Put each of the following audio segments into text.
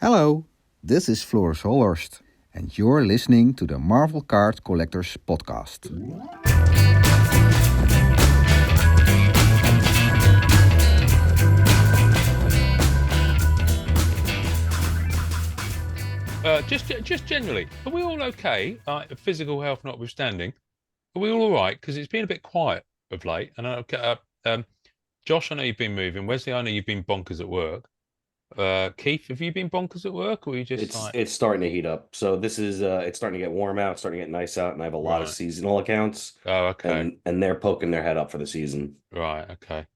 Hello, this is Floris Holhorst, and you're listening to the Marvel Card Collectors Podcast. Just generally, are we all okay? Physical health notwithstanding, are we all right? Because it's been a bit quiet of late. And Josh, I know you've been moving. Wesley, I know you've been bonkers at work. Keith, have you been bonkers at work, or are you just It's like it's starting to heat up. So this is it's starting to get warm out, it's starting to get nice out, and I have a lot of right? seasonal accounts, Oh, okay, and they're poking their head up for the season. right, okay,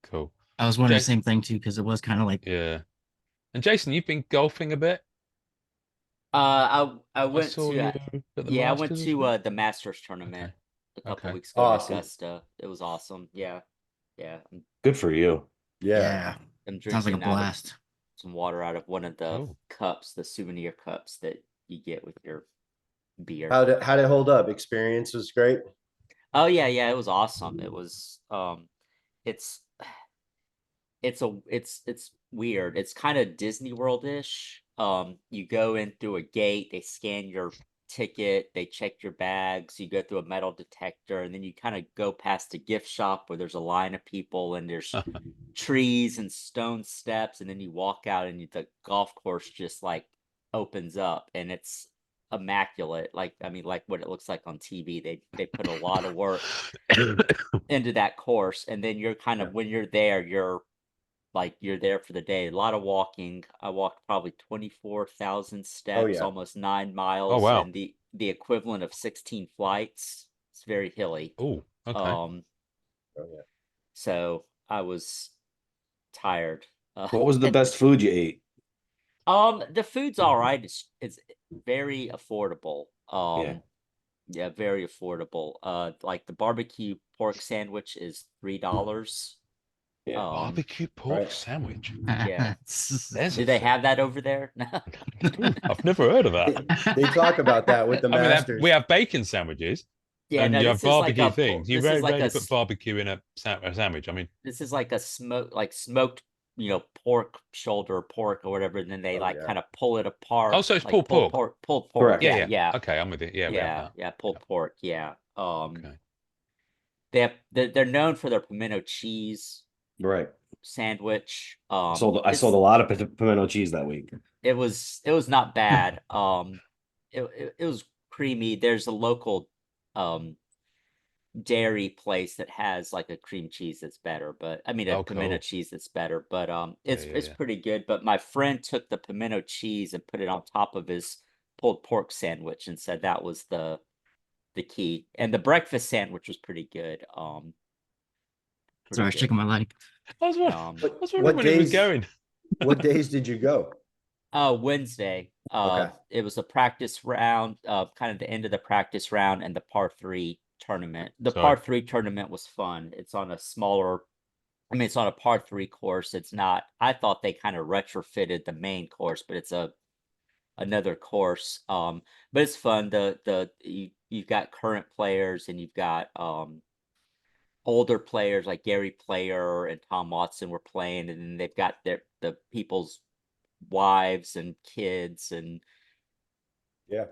cool. I was wondering the Jason, same thing too, because it was kind of like yeah. And Jason, you've been golfing a bit. I I went saw to you at the I went Masters as to well. the Masters Okay, tournament a couple okay. weeks ago in Awesome. Augusta. It was awesome. Yeah, yeah. Good for you. Yeah. I'm sounds like a drinking out of blast. some water out of one of the Cool. cups, the souvenir cups that you get with your beer. How'd it hold up? Experience was great. Oh yeah, it was awesome. It was it's it's weird. It's kind of Disney World-ish. You go in through a gate, they scan your ticket, they check your bags, you go through a metal detector, and then you kind of go past a gift shop where there's a line of people and there's trees and stone steps, and then you walk out and the golf course just like opens up and it's immaculate. Like I mean, like what it looks like on TV. They put a lot of work into that course, and then you're kind of when you're there, you're there for the day. A lot of walking. I walked probably 24,000 steps, yeah. almost 9 Oh miles, wow. and the equivalent of 16 flights. It's very hilly. Oh, okay. Oh yeah. So I was tired. What was the best food you ate? The food's all right. It's very affordable. Yeah. Yeah, very affordable. Like the barbecue pork sandwich is $3. Yeah. Barbecue pork right. sandwich. Yeah. There's Do a they thing. have that over there? No. I've never heard of that. They talk about that with the I mean, Masters. we have bacon sandwiches Yeah, and no, you have this is like barbecue a things. You this is very like rarely a put barbecue in a sandwich. I mean, this is like a smoked, pork shoulder pork or whatever, and then they Oh, yeah. kind of pull it apart. oh, so it's like pulled pork. pulled pork. Correct. Yeah, Yeah, yeah, Okay, I'm with you. Yeah, we have that. yeah, pulled pork. Yeah. Okay. They're known for their pimento cheese Right. sandwich. I sold a lot of pimento cheese that week. It was not bad. It was creamy. There's a local dairy place that has like a cream cheese that's better, but I mean a Oh, pimento cool. cheese that's better, but it's Yeah. pretty good. But my friend took the pimento cheese and put it on top of his pulled pork sandwich and said that was the key. And the breakfast sandwich was pretty good. Sorry, I was checking my leg. I was wondering, Um, I was wondering when it was going. What days did you go? Wednesday. Okay. It was a practice round, kind of the end of the practice round and the par three tournament. The Sorry. par three tournament was fun. It's on a smaller, I mean, it's on a par three course. It's not, I thought they kind of retrofitted the main course, but it's another course. But it's fun. You've got current players and you've got older players like Gary Player and Tom Watson were playing, and then they've got the people's wives and kids and Yeah.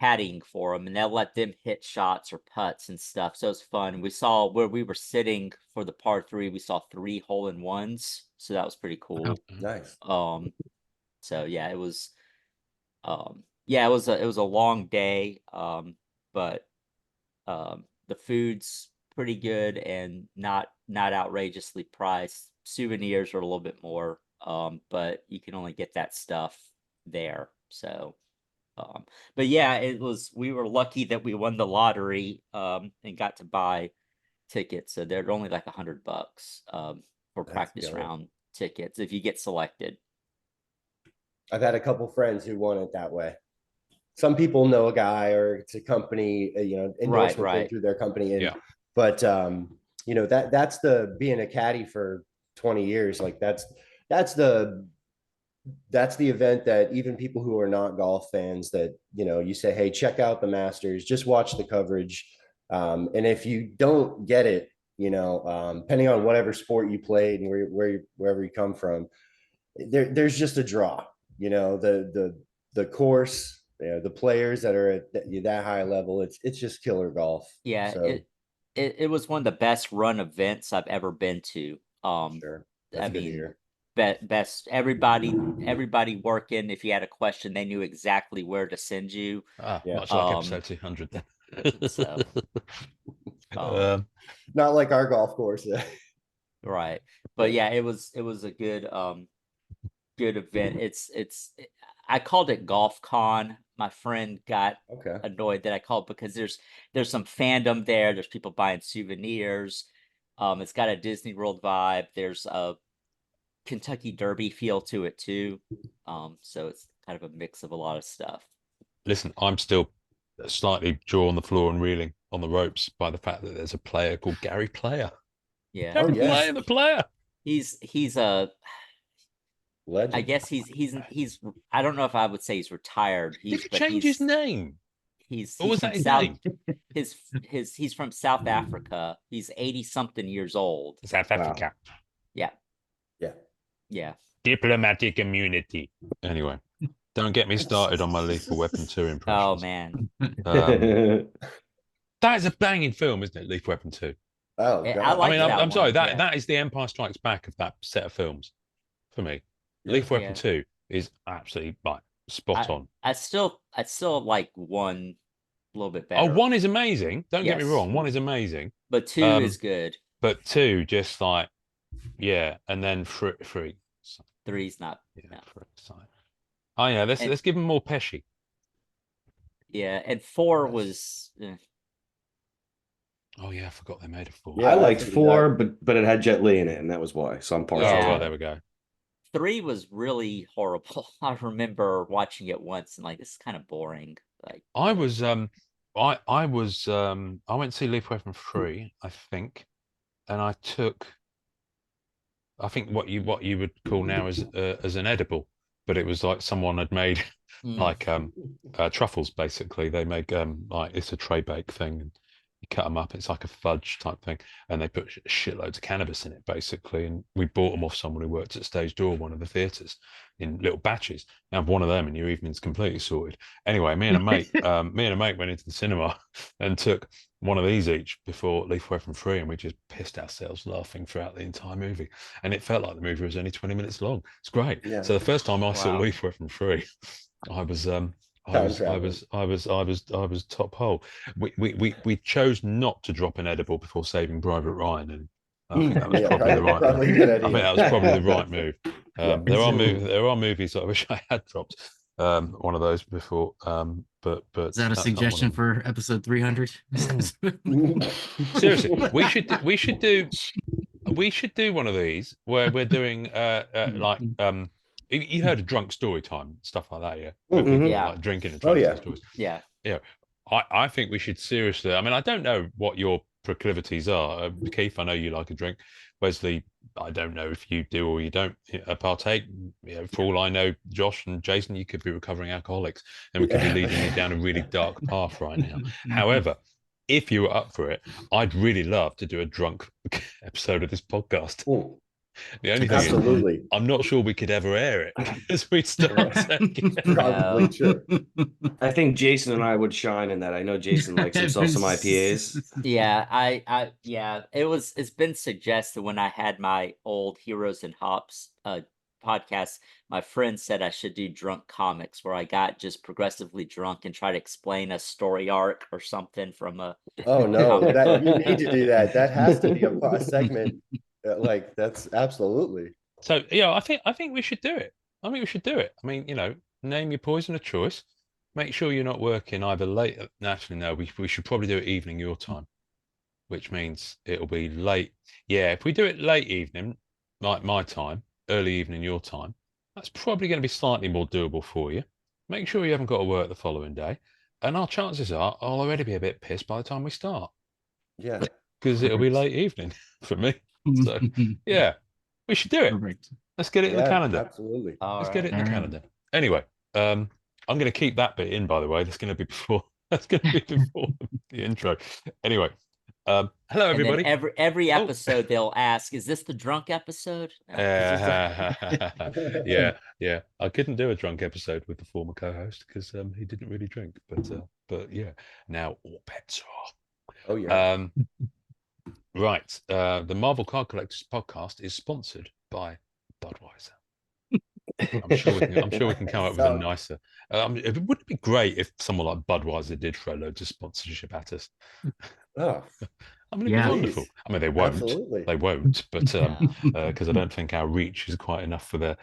caddying for them, and they'll let them hit shots or putts and stuff. So it's fun. We saw where we were sitting for the par three, we saw 3 hole-in-ones, so that was pretty cool. Nice. So yeah, it was it was a long day, but the food's pretty good and not outrageously priced. Souvenirs are a little bit more, but you can only get that stuff there. So but yeah, we were lucky that we won the lottery and got to buy tickets. So they're only like $100 for That's practice good. round tickets if you get selected. I've had a couple friends who won it that way. Some people know a guy or it's a company, endorsement right. through their company. And, Yeah. But, that's the being a caddy for 20 years. Like that's the event that even people who are not golf fans that, you say, hey, check out the Masters, just watch the coverage. And if you don't get it, depending on whatever sport you played and wherever you come from, there's just a draw. you know, the course, the players that are at that high level, it's just killer golf. Yeah, So it was one of the best run events I've ever been to. sure, I that's good to mean, hear. best everybody working. If you had a question, they knew exactly where to send you. Yeah. Much like episode 200 then. So, Um, Not like our golf course. right, but yeah, it was a good event. I called it Golf Con. My friend got Okay. annoyed that I called because there's some fandom there. There's people buying souvenirs. It's got a Disney World vibe. There's a Kentucky Derby feel to it too. So it's kind of a mix of a lot of stuff. Listen, I'm still slightly jaw on the floor and reeling on the ropes by the fact that there's a player called Gary Player. Yeah. Gary yes. Player, the player. He's a Legend. I guess he's I don't know if I would say he's retired. Did he change his name? Or was From that his South name? he's from South Africa. He's 80 something years old. South Africa. Yeah. Yeah. Yeah. Diplomatic immunity. Anyway, don't get me started on my Lethal Weapon 2 impressions. Oh man. That is a banging film, isn't it? Lethal Weapon 2. Oh I god. like I mean, that I'm sorry, one, yeah. that is the Empire Strikes Back of that set of films for me. Yeah. Lethal Weapon Yeah. 2 is absolutely like spot on. I still like one a little bit better. Oh, one is amazing. Don't get me Yes. wrong, one is amazing. But two is good. But two, just like, yeah, and then three. Three's not. Yeah, No. oh yeah, let's give him more Pesci. Yeah, and four Yes. was Oh yeah, I forgot they made a 4. Yeah, I liked that's- 4, but it had Jet Li in it, and that was why. So I'm Oh, partial. Yeah. well, there we go. 3 was really horrible. I remember watching it once and like this is kind of boring. Like I was I went to see Lethal Weapon 3, I think, and I took, I think what you would call now as an edible, but it was like someone had made like truffles basically. They make like it's a tray bake thing, and you cut them up. It's like a fudge type thing, and they put shitloads of cannabis in it basically. And we bought them off someone who worked at Stage Door, one of the theatres, in little batches. You have one of them, and your evening's completely sorted. Anyway, me and a mate went into the cinema and took one of these each before Lethal Weapon 3, and we just pissed ourselves laughing throughout the entire movie. And it felt like the movie was only 20 minutes long. It's great. Yeah. So the first time I saw Wow. Lethal Weapon 3, I was top hole. We chose not to drop an edible before Saving Private Ryan, and I think that was Yeah, probably the right probably move. a good I think idea. that was probably the right move. Yeah. There are movies that I wish I had dropped one of those before. But Is that a that's not one of suggestion them. for episode 300? Seriously, we should do one of these where we're doing like you heard of drunk story time, stuff like that, yeah? Where Mhm. people Yeah. like drinking and Oh, trying to yeah. tell stories. yeah. I think we should seriously. I mean, I don't know what your proclivities are. Keith, I know you like a drink. Wesley, I don't know if you do or you don't partake. You know, for all I know, Josh and Jason, you could be recovering alcoholics, and we could be leading you down a really dark path right now. However, if you were up for it, I'd really love to do a drunk episode of this podcast. Ooh, The only thing is, absolutely. I'm not sure we could ever air it because we'd start taking. Probably true. I think Jason and I would shine in that. I know Jason likes himself some IPAs. Yeah, it's been suggested when I had my old Heroes and Hops podcast, my friend said I should do drunk comics where I got just progressively drunk and try to explain a story arc or something from a Oh no, comic that book. you need to do that. That has to be a segment. Like that's absolutely. So yeah, I think we should do it. I think we should do it. I mean, you know, name your poison of choice. Make sure you're not working either late. Actually, no, we should probably do it evening your time, which means it'll be late. Yeah, if we do it late evening, like my time, early evening your time, that's probably going to be slightly more doable for you. Make sure you haven't got to work the following day, and our chances are I'll already be a bit pissed by the time we start Yeah. because it'll be late evening for me. So yeah, we should do it. Perfect. Let's get it in the Yeah, calendar. absolutely. Let's get it in the Alright. calendar. Anyway, I'm going to keep that bit in, by the way. That's going to be before. That's going to be before the intro. Anyway, Hello, And then everybody. every Oh. episode they'll ask, "Is this the drunk episode?" No, this is the- Yeah. I couldn't do a drunk episode with the former co-host because he didn't really drink. But yeah, now all bets are off. Oh yeah. Right. The Marvel Card Collectors podcast is sponsored by Budweiser. I'm sure we can come up with a nicer. It wouldn't be great if someone like Budweiser did throw loads of sponsorship at us. Oh, I mean, it'd Yeah. be wonderful. Please. I mean, they won't. Absolutely. They won't, but Yeah. because I don't think our reach is quite enough for their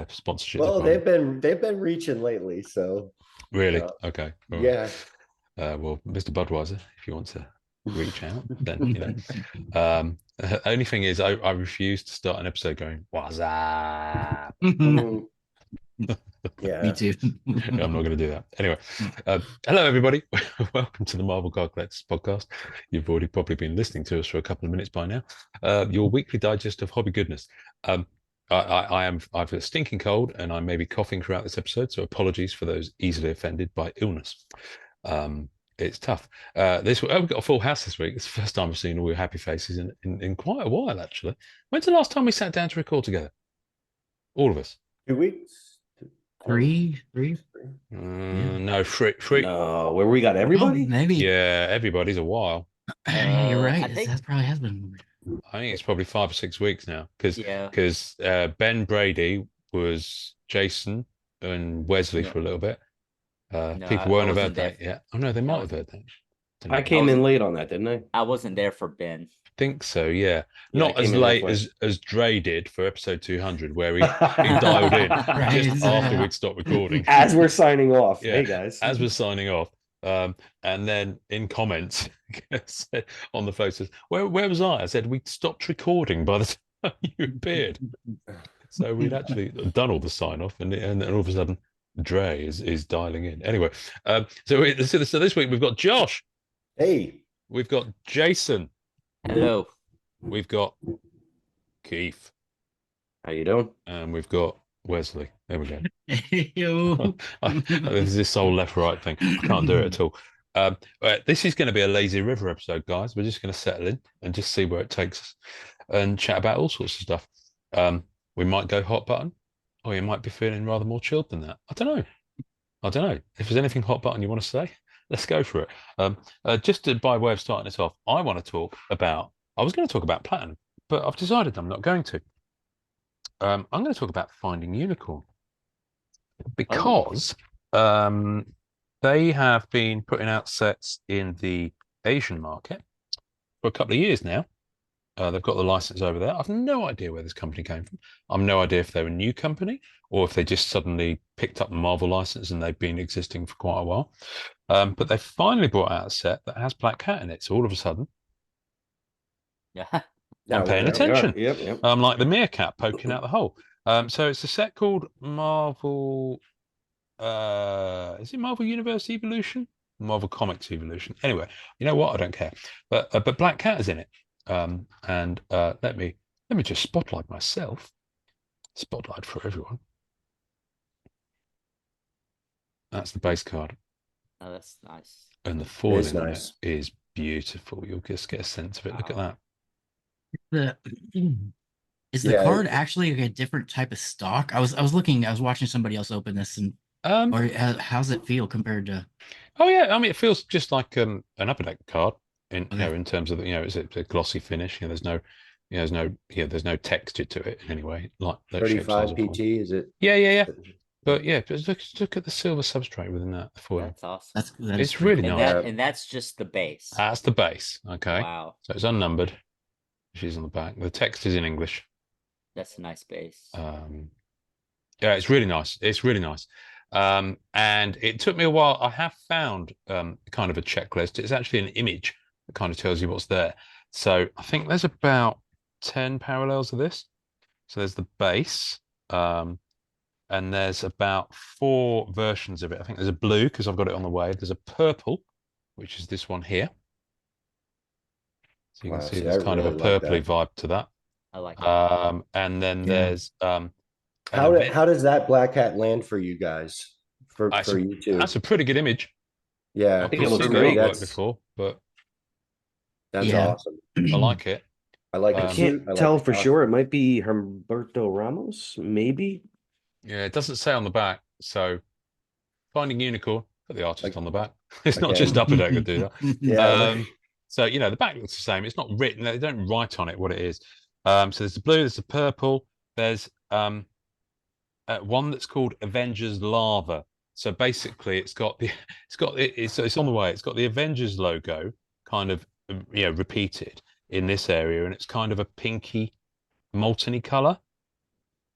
sponsorship. Well, department. they've been reaching lately, so Really okay. All right. yeah. Well, Mr. Budweiser, if you want to reach out, then only thing is, I refuse to start an episode going what's up. Mm. Yeah. Me too. I'm not going to do that. Anyway, hello everybody. Welcome to the Marvel Card Collectors podcast. You've already probably been listening to us for a couple of minutes by now. Your weekly digest of hobby goodness. I've a stinking cold and I may be coughing throughout this episode, so apologies for those easily offended by illness. It's tough. We've got a full house this week. It's the first time I've seen all your happy faces in quite a while, actually. When's the last time we sat down to record together? All of us. 2 weeks. Three. No, three. No, where we got everybody? Oh, maybe. Yeah, everybody's a while. You're right. I think- That probably has been. I think it's probably 5 or 6 weeks now because Yeah. Ben Brady was Jason and Wesley Yeah. for a little bit. No, People I won't have heard wasn't there. that yet. Oh no, they might have heard that. Don't I know. came in late on that, didn't I? I wasn't there for Ben. Think so, yeah. Yeah, Not I as came in late halfway. as Dre did for episode 200, where he dialed in Right. just after we'd stopped recording. As we're signing off. Yeah, Hey guys. as we're signing off. And then in comments said on the photos, where was I? I said we stopped recording by the time you appeared. So we'd actually done all the sign off, and then all of a sudden Dre is dialing in. Anyway, so this week we've got Josh, Hey. we've got Jason, Hello. we've got Keith, How you doing? and we've got Wesley. There we go. Yo. There's this whole left-right thing. I can't do it at all. This is going to be a lazy river episode, guys. We're just going to settle in and just see where it takes us and chat about all sorts of stuff. We might go hot button, or you might be feeling rather more chilled than that. I don't know. If there's anything hot button you want to say, let's go for it. By way of starting this off, I was going to talk about platinum, but I've decided I'm not going to. I'm going to talk about finding unicorn because they have been putting out sets in the Asian market for a couple of years now. They've got the license over there. I've no idea where this company came from. I've no idea if they're a new company or if they just suddenly picked up the Marvel license and they've been existing for quite a while. But they finally brought out a set that has Black Cat in it. So all of a sudden, Yeah. I'm paying Now, attention. Yep. I'm like the meerkat poking out the hole. So it's a set called Marvel. Is it Marvel Universe Evolution? Marvel Comics Evolution. Anyway, you know what? I don't care. But Black Cat is in it. And let me just spotlight myself. Spotlight for everyone. That's the base card, Oh, that's nice. and the foiling on nice. it is beautiful. You'll just get a sense of it. Look at that. Is the Yeah. card actually like a different type of stock? I was watching somebody else open this, and or how's it feel compared to? Oh yeah, I mean it feels just like an upper deck card in Okay. in terms of it's a glossy finish. There's no texture to it in any way. Like those shape 35 styles are fine. PT, is it? Yeah. But yeah, just look at the silver substrate within that foil. That's awesome. That is It's pretty really cool. nice. And that's just the base. That's the base. Okay, Wow. so it's unnumbered. She's on the back. The text is in English. That's a nice base. Yeah, it's really nice. It's really nice. And it took me a while. I have found kind of a checklist. It's actually an image that kind of tells you what's there. So I think there's about 10 parallels of this. So there's the base, and there's about 4 versions of it. I think there's a blue because I've got it on the way. There's a purple, which is this one here. So you Wow, can see see, there's I kind of a really like purpley that. vibe to that. I like it. And then Yeah. there's an How event- does that Black Hat land for you guys? For That's for you two? That's a pretty good image. Yeah, I think it I've looks seen great. the artwork That's before, but That's Yeah. awesome. I like it. I like the I Um, suit. can't I like tell the for costume. sure. It might be Humberto Ramos, maybe. Yeah, it doesn't say on the back. So Finding Unicorn, put the artist Like- on the back. It's not Okay. just Upper Deck that do that. Yeah. So the back looks the same. It's not written. They don't write on it what it is. So there's the blue, there's the purple, there's one that's called Avengers Lava. So basically, it's on the way. It's got the Avengers logo kind of repeated in this area, and it's kind of a pinky, molten-y color.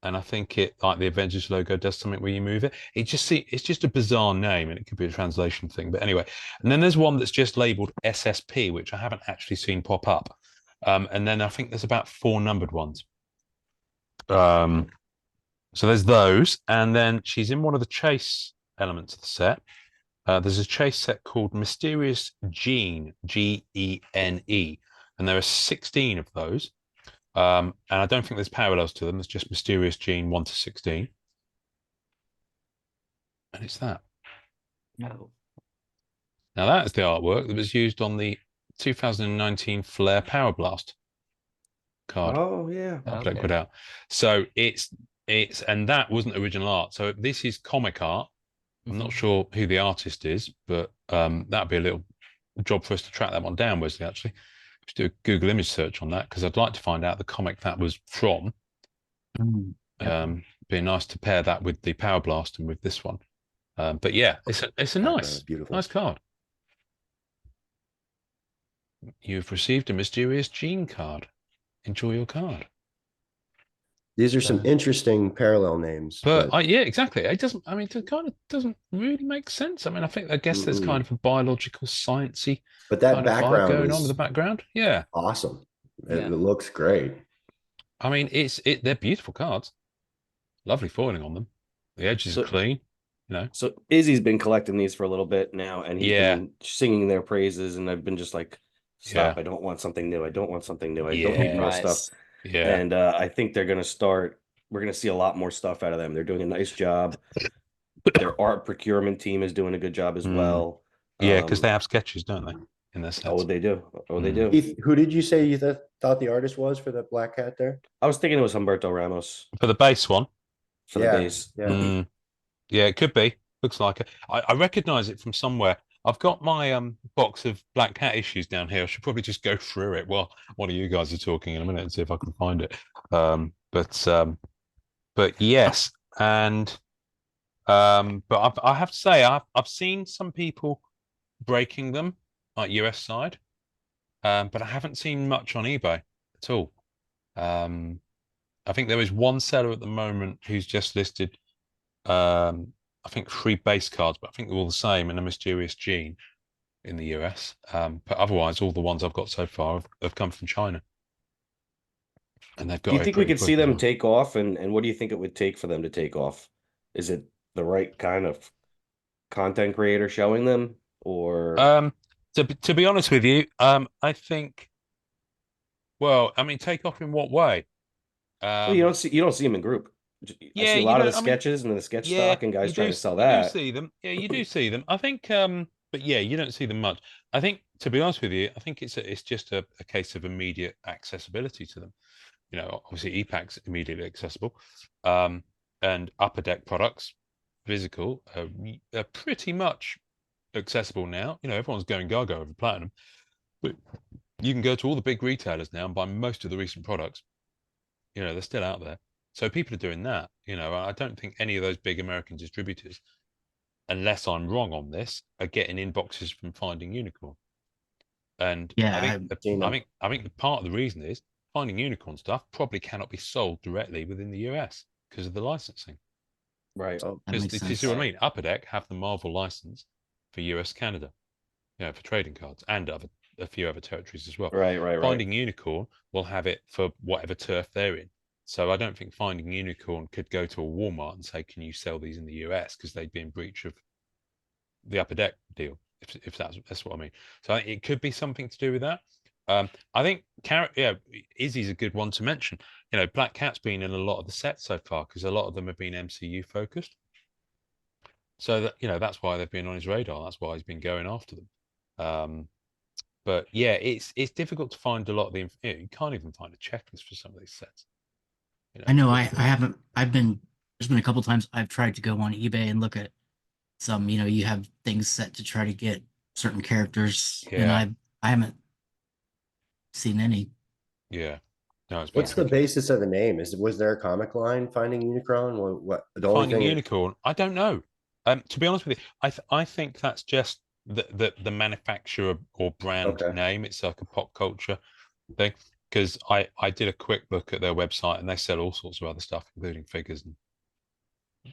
And I think it, like the Avengers logo, does something where you move it. It's just a bizarre name, and it could be a translation thing. But anyway, and then there's one that's just labeled SSP, which I haven't actually seen pop up. And then I think there's about 4 numbered ones. So there's those, and then she's in one of the chase elements of the set. There's a chase set called Mysterious Gene, Gene, and there are 16 of those. And I don't think there's parallels to them. There's just Mysterious Gene 1 to 16. And it's that. No. Now that is the artwork that was used on the 2019 Flare Power Blast card. Oh yeah. Upper Deck Okay. put out. So and that wasn't original art. So this is comic art. I'm not sure who the artist is, but that'd be a little job for us to track that one down, Wesley, actually. Just do a Google image search on that, because I'd like to find out the comic that was from. Be nice to pair that with the Power Blast and with this one. But yeah, it's a nice, beautiful. nice card. You've received a Mysterious Gene card. Enjoy your card. These are some interesting parallel names. But yeah, exactly. It doesn't. I mean, it kind of doesn't really make sense. I mean, I guess there's kind of a biological, sciencey but that kind of vibe background going on is with the background. Yeah, awesome. Yeah. It looks great. I mean, they're beautiful cards. Lovely foiling on them. The edges are clean. So Izzy's been collecting these for a little bit now, and he's Yeah. been singing their praises, and I've been just like, stop! Yeah. I don't want something new. I don't want something new. I Yeah. don't need more Right. stuff. Yeah. And I think they're going to start. We're going to see a lot more stuff out of them. They're doing a nice job. Their art procurement team is doing a good job as well. Yeah, because they have sketches, don't they, in their sets? Oh, they do. Oh, they do. Keith, who did you say you thought the artist was for the black cat there? I was thinking it was Humberto Ramos For the base one. for the base. Yeah. Yeah, it could be. Looks like it. I recognize it from somewhere. I've got my box of Black Cat issues down here. I should probably just go through it while one of you guys are talking in a minute and see if I can find it. But yes, and but I have to say I've seen some people breaking them, like US side, but I haven't seen much on eBay at all. I think there is one seller at the moment who's just listed I think 3 base cards, but I think they're all the same, and a Mysterious Gene in the US. But otherwise, all the ones I've got so far have come from China. And they've got. Do you think we could see them take off? And what do you think it would take for them to take off? Is it the right kind of content creator showing them, or to be honest with you, I think. Well, I mean, take off in what way? well, you don't see them in group. I see a lot of the sketches and the sketch stock and guys trying to sell that. You do see them. Yeah, you do see them. I think, but yeah, you don't see them much. I think, to be honest with you, I think it's just a case of immediate accessibility to them. Obviously EPAC's immediately accessible, and Upper Deck products, physical, are pretty much accessible now. Everyone's going gaga over platinum, but you can go to all the big retailers now and buy most of the recent products. They're still out there. So people are doing that. I don't think any of those big American distributors, unless I'm wrong on this, are getting inboxes from Finding Unicorn. And Yeah, I think the part of the reason is Finding Unicorn stuff probably cannot be sold directly within the US because of the licensing. Right. Because you see what I mean? Upper Deck have the Marvel license for US, Canada, for trading cards, and a few other territories as well. Right. Finding Unicorn will have it for whatever turf they're in. So I don't think Finding Unicorn could go to a Walmart and say, "Can you sell these in the US?" Because they'd be in breach of the Upper Deck deal, if that's what I mean. So I think it could be something to do with that. I think Izzy's a good one to mention. Black Cat's been in a lot of the sets so far because a lot of them have been MCU focused. So that that's why they've been on his radar. That's why he's been going after them. But yeah, it's difficult to find a lot of the. You can't even find a checklist for some of these sets. I know I haven't. There's been a couple times I've tried to go on eBay and look at some. You have things set to try to get certain characters, and I haven't seen any. Yeah. No, it's What's the basis of the name? Was there a comic line, Finding Unicron? What the only Finding thing Unicorn? I don't know. To be honest with you, I think that's just the manufacturer or brand name. It's like a pop culture thing. Because I did a quick look at their website and they sell all sorts of other stuff, including figures. And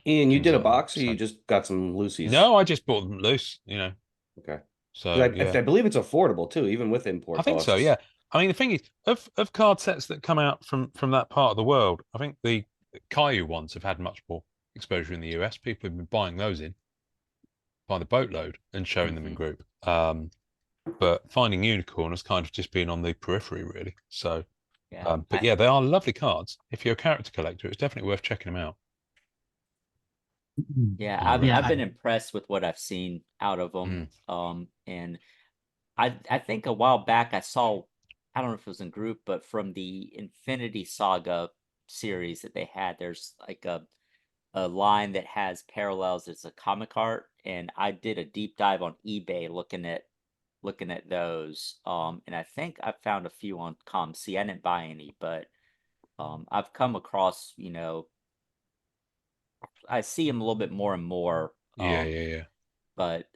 Ian, you did a box, or you just got some loosies? No, I just bought them loose. Okay. So I believe it's affordable too, even with import. I think so. Yeah. I mean, the thing is, of card sets that come out from that part of the world, I think the Caillou ones have had much more exposure in the US. People have been buying those in by the boatload and showing them in group. But Finding Unicorn has kind of just been on the periphery, really. So, but yeah, they are lovely cards. If you're a character collector, it's definitely worth checking them out. Yeah, I've been impressed with what I've seen out of them. And I think a while back I saw, I don't know if it was in group, but from the Infinity Saga series that they had, there's like a line that has parallels. It's a comic art, and I did a deep dive on eBay looking at those. And I think I found a few on ComC. I didn't buy any, but I've come across, I see them a little bit more and more. Yeah. But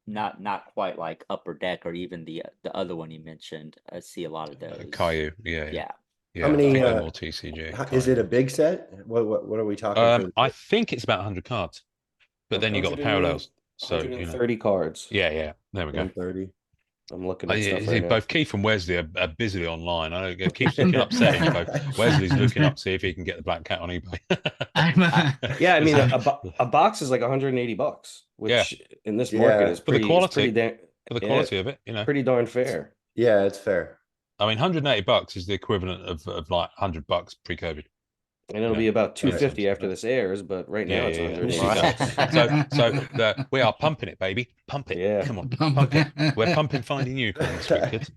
not quite like Upper Deck or even the other one you mentioned. I see a lot of those. Caillou, yeah. How many? More TCG. Is it a big set? What are we talking? I think it's about 100 cards, but then you got the parallels. So 130 cards. Yeah. There we go. 130. I'm looking at stuff right now. Both Keith and Wesley are busily online. I know Keith's looking up set info. Wesley's looking up to see if he can get the black cat on eBay. Yeah, I mean a box is like $180, which in this market is pretty, for the quality. For the quality of it, pretty darn fair. Yeah, it's fair. I mean, $180 is the equivalent of like $100 pre-COVID. And it'll be about $250 after this airs, but right now it's $180. So we are pumping it, baby. Pump it. Yeah. Come on, pump it. We're pumping Finding Unicorn this week, kids.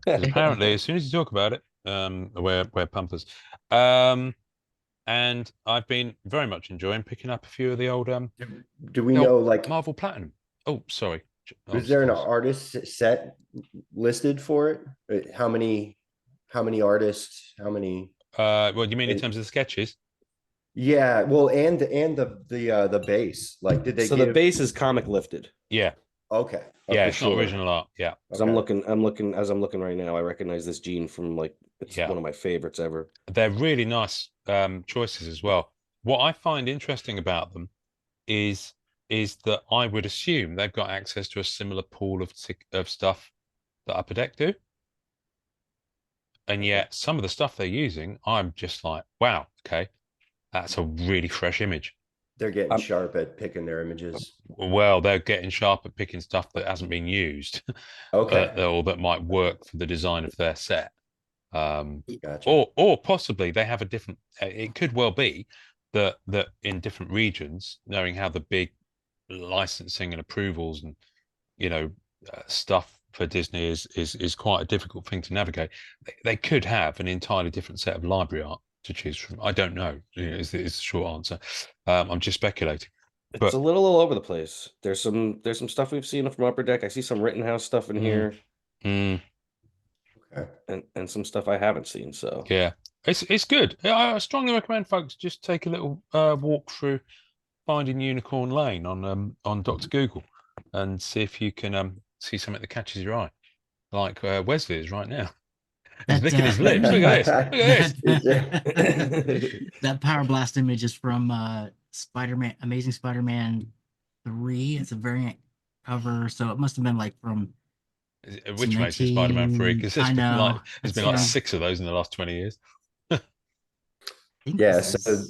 Apparently, as soon as you talk about it, we're pumpers. And I've been very much enjoying picking up a few of the old do we know like Marvel Platinum? Oh, sorry. Is there an artist set listed for it? How many artists? How many? What do you mean in terms of the sketches? Yeah, well, and the base. Like, did they? So the base is comic lifted. Yeah. Okay. Yeah, it's not original art. Yeah. Okay. I'm looking right now. I recognize this gene from it's one of my favorites ever. They're really nice choices as well. What I find interesting about them is that I would assume they've got access to a similar pool of stuff that Upper Deck do. And yet some of the stuff they're using, I'm just like, wow, okay, that's a really fresh image. They're getting sharp at picking their images. Well, they're getting sharp at picking stuff that hasn't been used. Okay. Or that might work for the design of their set. Gotcha. Or possibly they have a different, it could well be that in different regions, knowing how the big licensing and approvals and, stuff for Disney is quite a difficult thing to navigate. They could have an entirely different set of library art to choose from. I don't know. Is the short answer. I'm just speculating. It's a little all over the place. There's some stuff we've seen from Upper Deck. I see some Rittenhouse stuff in here. Okay. And some stuff I haven't seen. So yeah, it's good. I strongly recommend folks just take a little walk through Finding Unicorn Lane on Dr. Google and see if you can see something that catches your eye, like Wesley is right now. He's licking his lips. Look at this. Look at this. That Power Blast image is from Spider-Man, Amazing Spider-Man 3. It's a variant cover, so it must have been like from. Which makes it Spider-Man 3 because there's been like 6 of those in the last 20 years. Yeah, so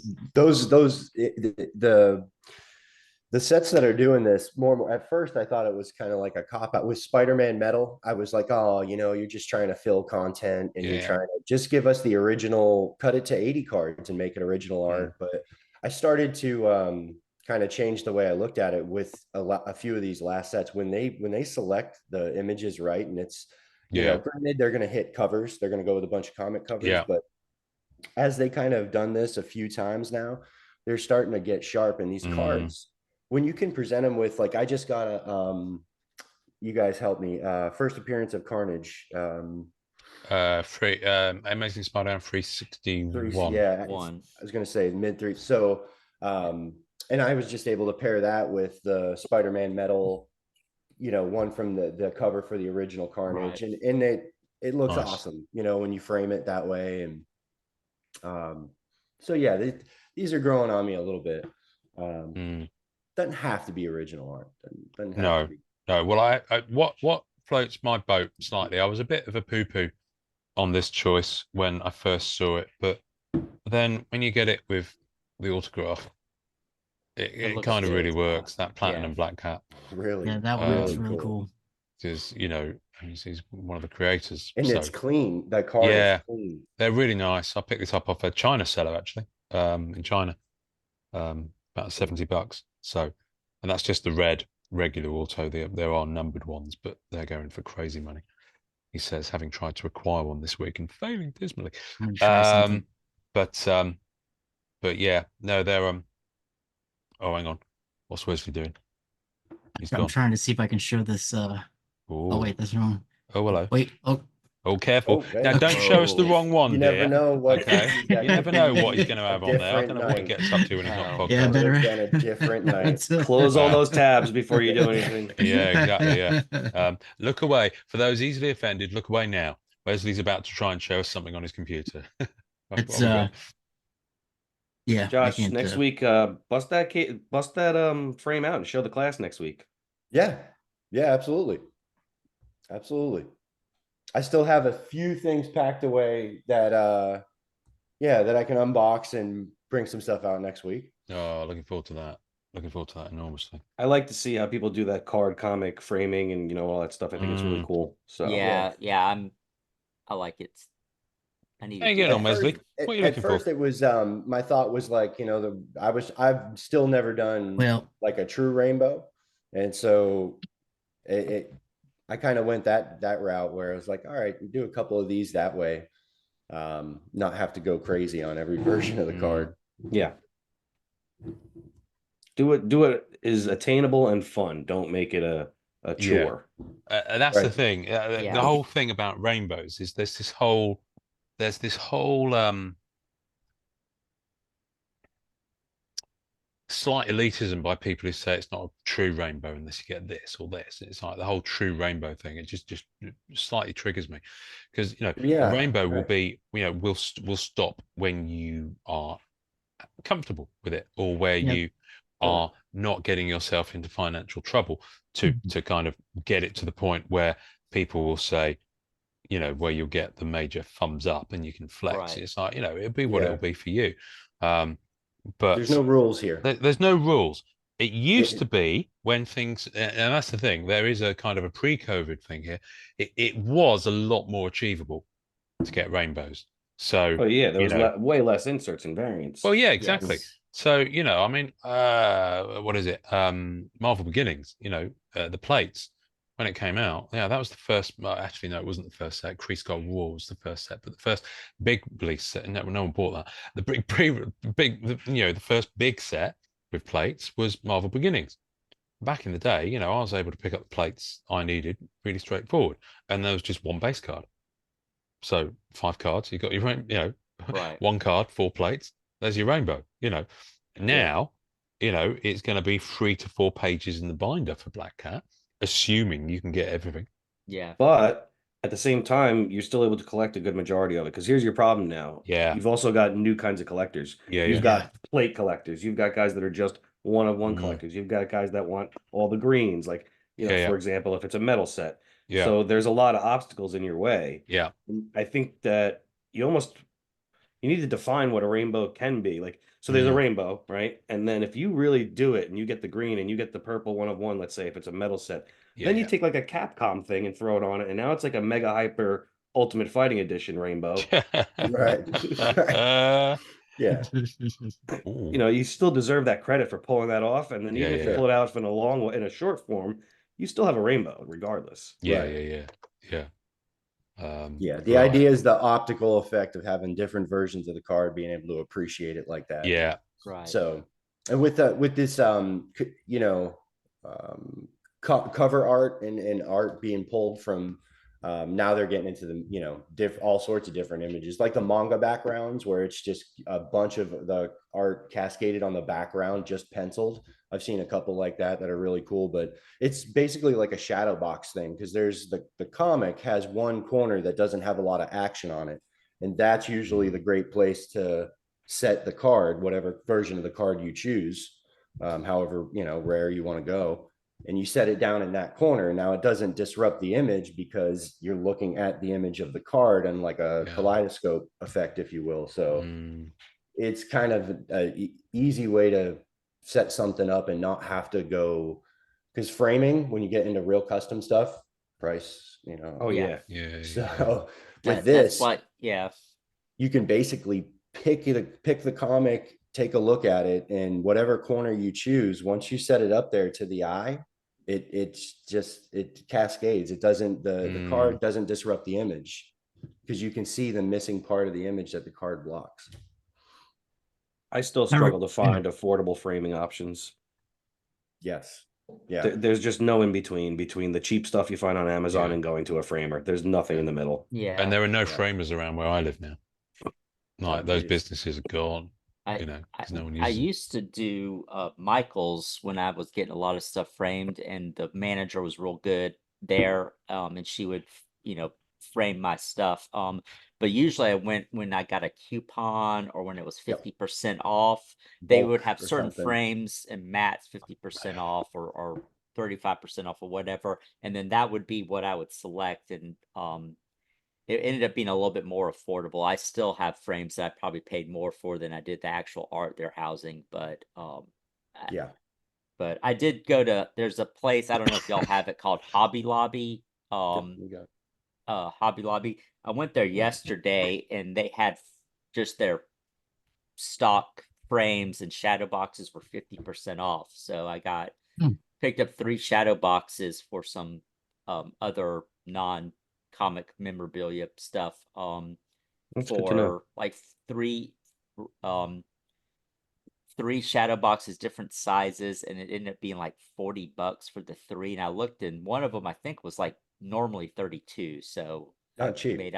the sets that are doing this more and more, at first I thought it was kind of like a cop out with Spider-Man Metal. I was like, oh, you're just trying to fill content and you're trying to just give us the original, cut it to 80 cards and make it original art. But I started to kind of change the way I looked at it with a few of these last sets when they select the images right, and it's You know, granted, they're going to hit covers. They're going to go with a bunch of comic covers, but as they kind of done this a few times now, they're starting to get sharp. And these cards, when you can present them with, like, I just got a, you guys help me, first appearance of Carnage. Amazing Spider-Man 361. Yeah, I was going to say mid three. So, and I was just able to pair that with the Spider-Man metal, you know, one from the cover for the original Carnage, and it looks awesome, you know, when you frame it that way. And so yeah, these are growing on me a little bit. Doesn't have to be original art. Doesn't have to be. No. Well, what floats my boat slightly, I was a bit of a poo-poo on this choice when I first saw it, but then when you get it with the autograph, it kind of really works. That Platinum Black Cat, really, that one looks really cool. Because, you know, he's one of the creators, and it's clean. That card is clean. They're really nice. I picked this up off a China seller actually, in China, about $70. So, and that's just the red regular auto. There are numbered ones, but they're going for crazy money. He says, having tried to acquire one this week and failing dismally. But yeah, no, they're oh, hang on, what's Wesley doing? I'm trying to see if I can show this. Oh wait, that's wrong. Oh, hello. Wait. Oh, careful. Now, don't show us the wrong one, You never know what. Okay. You never know what he's going to have on there. I don't know what he gets up to when he's not podcasting. Yeah, better. It's been a different night. Close all those tabs before you do anything. Yeah, exactly. Yeah. Look away. For those easily offended, look away now. Wesley's about to try and show us something on his computer. It's yeah. Josh, next week, bust that frame out and show the class next week. Yeah, absolutely. I still have a few things packed away that that I can unbox and bring some stuff out next week. Oh, looking forward to that. Enormously. I like to see how people do that card comic framing and, you know, all that stuff. I think it's really cool. So I like it. I need to get on, Wesley. What are you looking for? At first, it was my thought was like, you know, I've still never done like a true rainbow, and so I kind of went that route where I was like, all right, do a couple of these that way, not have to go crazy on every version of the card. Yeah. Do it is attainable and fun. Don't make it a chore. That's the thing. The whole thing about rainbows is there's this whole slight elitism by people who say it's not a true rainbow unless you get this or this. It's like the whole true rainbow thing. It just slightly triggers me, because, you know, a rainbow will be, you know, will stop when you are comfortable with it, or where you are not getting yourself into financial trouble to kind of get it to the point where people will say, you know, where you'll get the major thumbs up and you can flex. It's like, you know, it'll be what it'll be for you. But there's no rules here. There's no rules. It used to be when things, and that's the thing, there is a kind of a pre-COVID thing here. It was a lot more achievable to get rainbows. So, there was way less inserts and variants. Well, yeah, exactly. Yes. So, you know, I mean, what is it? Marvel Beginnings, you know, the plates, when it came out, that was the first. Well, actually, no, it wasn't the first set. Kree Skull War was the first set, but the first big release set, no one bought that. The first big set with plates was Marvel Beginnings. Back in the day, you know, I was able to pick up the plates I needed really straightforward, and there was just one base card. So 5 cards, you got your, you know, one card, 4 plates. There's your rainbow. You know, now, you know, it's going to be 3 to 4 pages in the binder for Black Cat, assuming you can get everything. Yeah. But at the same time, you're still able to collect a good majority of it, because here's your problem now. Yeah. You've also got new kinds of collectors. You've got plate collectors. You've got guys that are just one-of-one collectors. You've got guys that want all the greens, like, you know, for example, if it's a metal set. Yeah. So there's a lot of obstacles in your way. Yeah. I think that you need to define what a rainbow can be. Like, so there's a rainbow, right? And then if you really do it and you get the green and you get the purple 1-of-1, let's say if it's a metal set, then you take like a Capcom thing and throw it on it, and now it's like a Mega Hyper Ultimate Fighting Edition rainbow. Right. Yeah. You know, you still deserve that credit for pulling that off, and then even if you pull it out in a short form, you still have a rainbow regardless. Yeah. The idea is the optical effect of having different versions of the card, being able to appreciate it like that. Yeah. Right. So, and with this, cover art and art being pulled from, now they're getting into the, all sorts of different images, like the manga backgrounds, where it's just a bunch of the art cascaded on the background, just penciled. I've seen a couple like that are really cool, but it's basically like a shadow box thing, because there's the comic has one corner that doesn't have a lot of action on it. And that's usually the great place to set the card, whatever version of the card you choose, however, rare you want to go. And you set it down in that corner. Now it doesn't disrupt the image because you're looking at the image of the card and like a kaleidoscope effect, if you will. So it's kind of an easy way to set something up and not have to go, because framing, when you get into real custom stuff, price, Oh yeah. So with this, that's what, you can basically pick the comic, take a look at it, and whatever corner you choose, once you set it up there to the eye, it cascades. It doesn't, the card doesn't disrupt the image, because you can see the missing part of the image that the card blocks. I still struggle to find affordable framing options. Yes. Yeah. There's just no in between the cheap stuff you find on Amazon and going to a framer. There's nothing in the middle. Yeah. And there are no framers around where I live now. Like those businesses are gone. Because no one uses I used to do Michael's when I was getting a lot of stuff framed, and the manager was real good there. And she would, frame my stuff. But usually I went when I got a coupon or when it was 50% off. They would have certain frames and mats 50% off or 35% off or whatever. And then that would be what I would select. And it ended up being a little bit more affordable. I still have frames that I probably paid more for than I did the actual art they're housing. But but I did go to, there's a place, I don't know if y'all have it, called Hobby Lobby. Hobby Lobby. I went there yesterday and they had just their stock frames and shadow boxes were 50% off. So I picked up 3 shadow boxes for some other non-comic memorabilia stuff. That's good to know. Like 3 shadow boxes, different sizes, and it ended up being like $40 for the 3. And I looked, and one of them I think was like normally 32, so not cheap. Made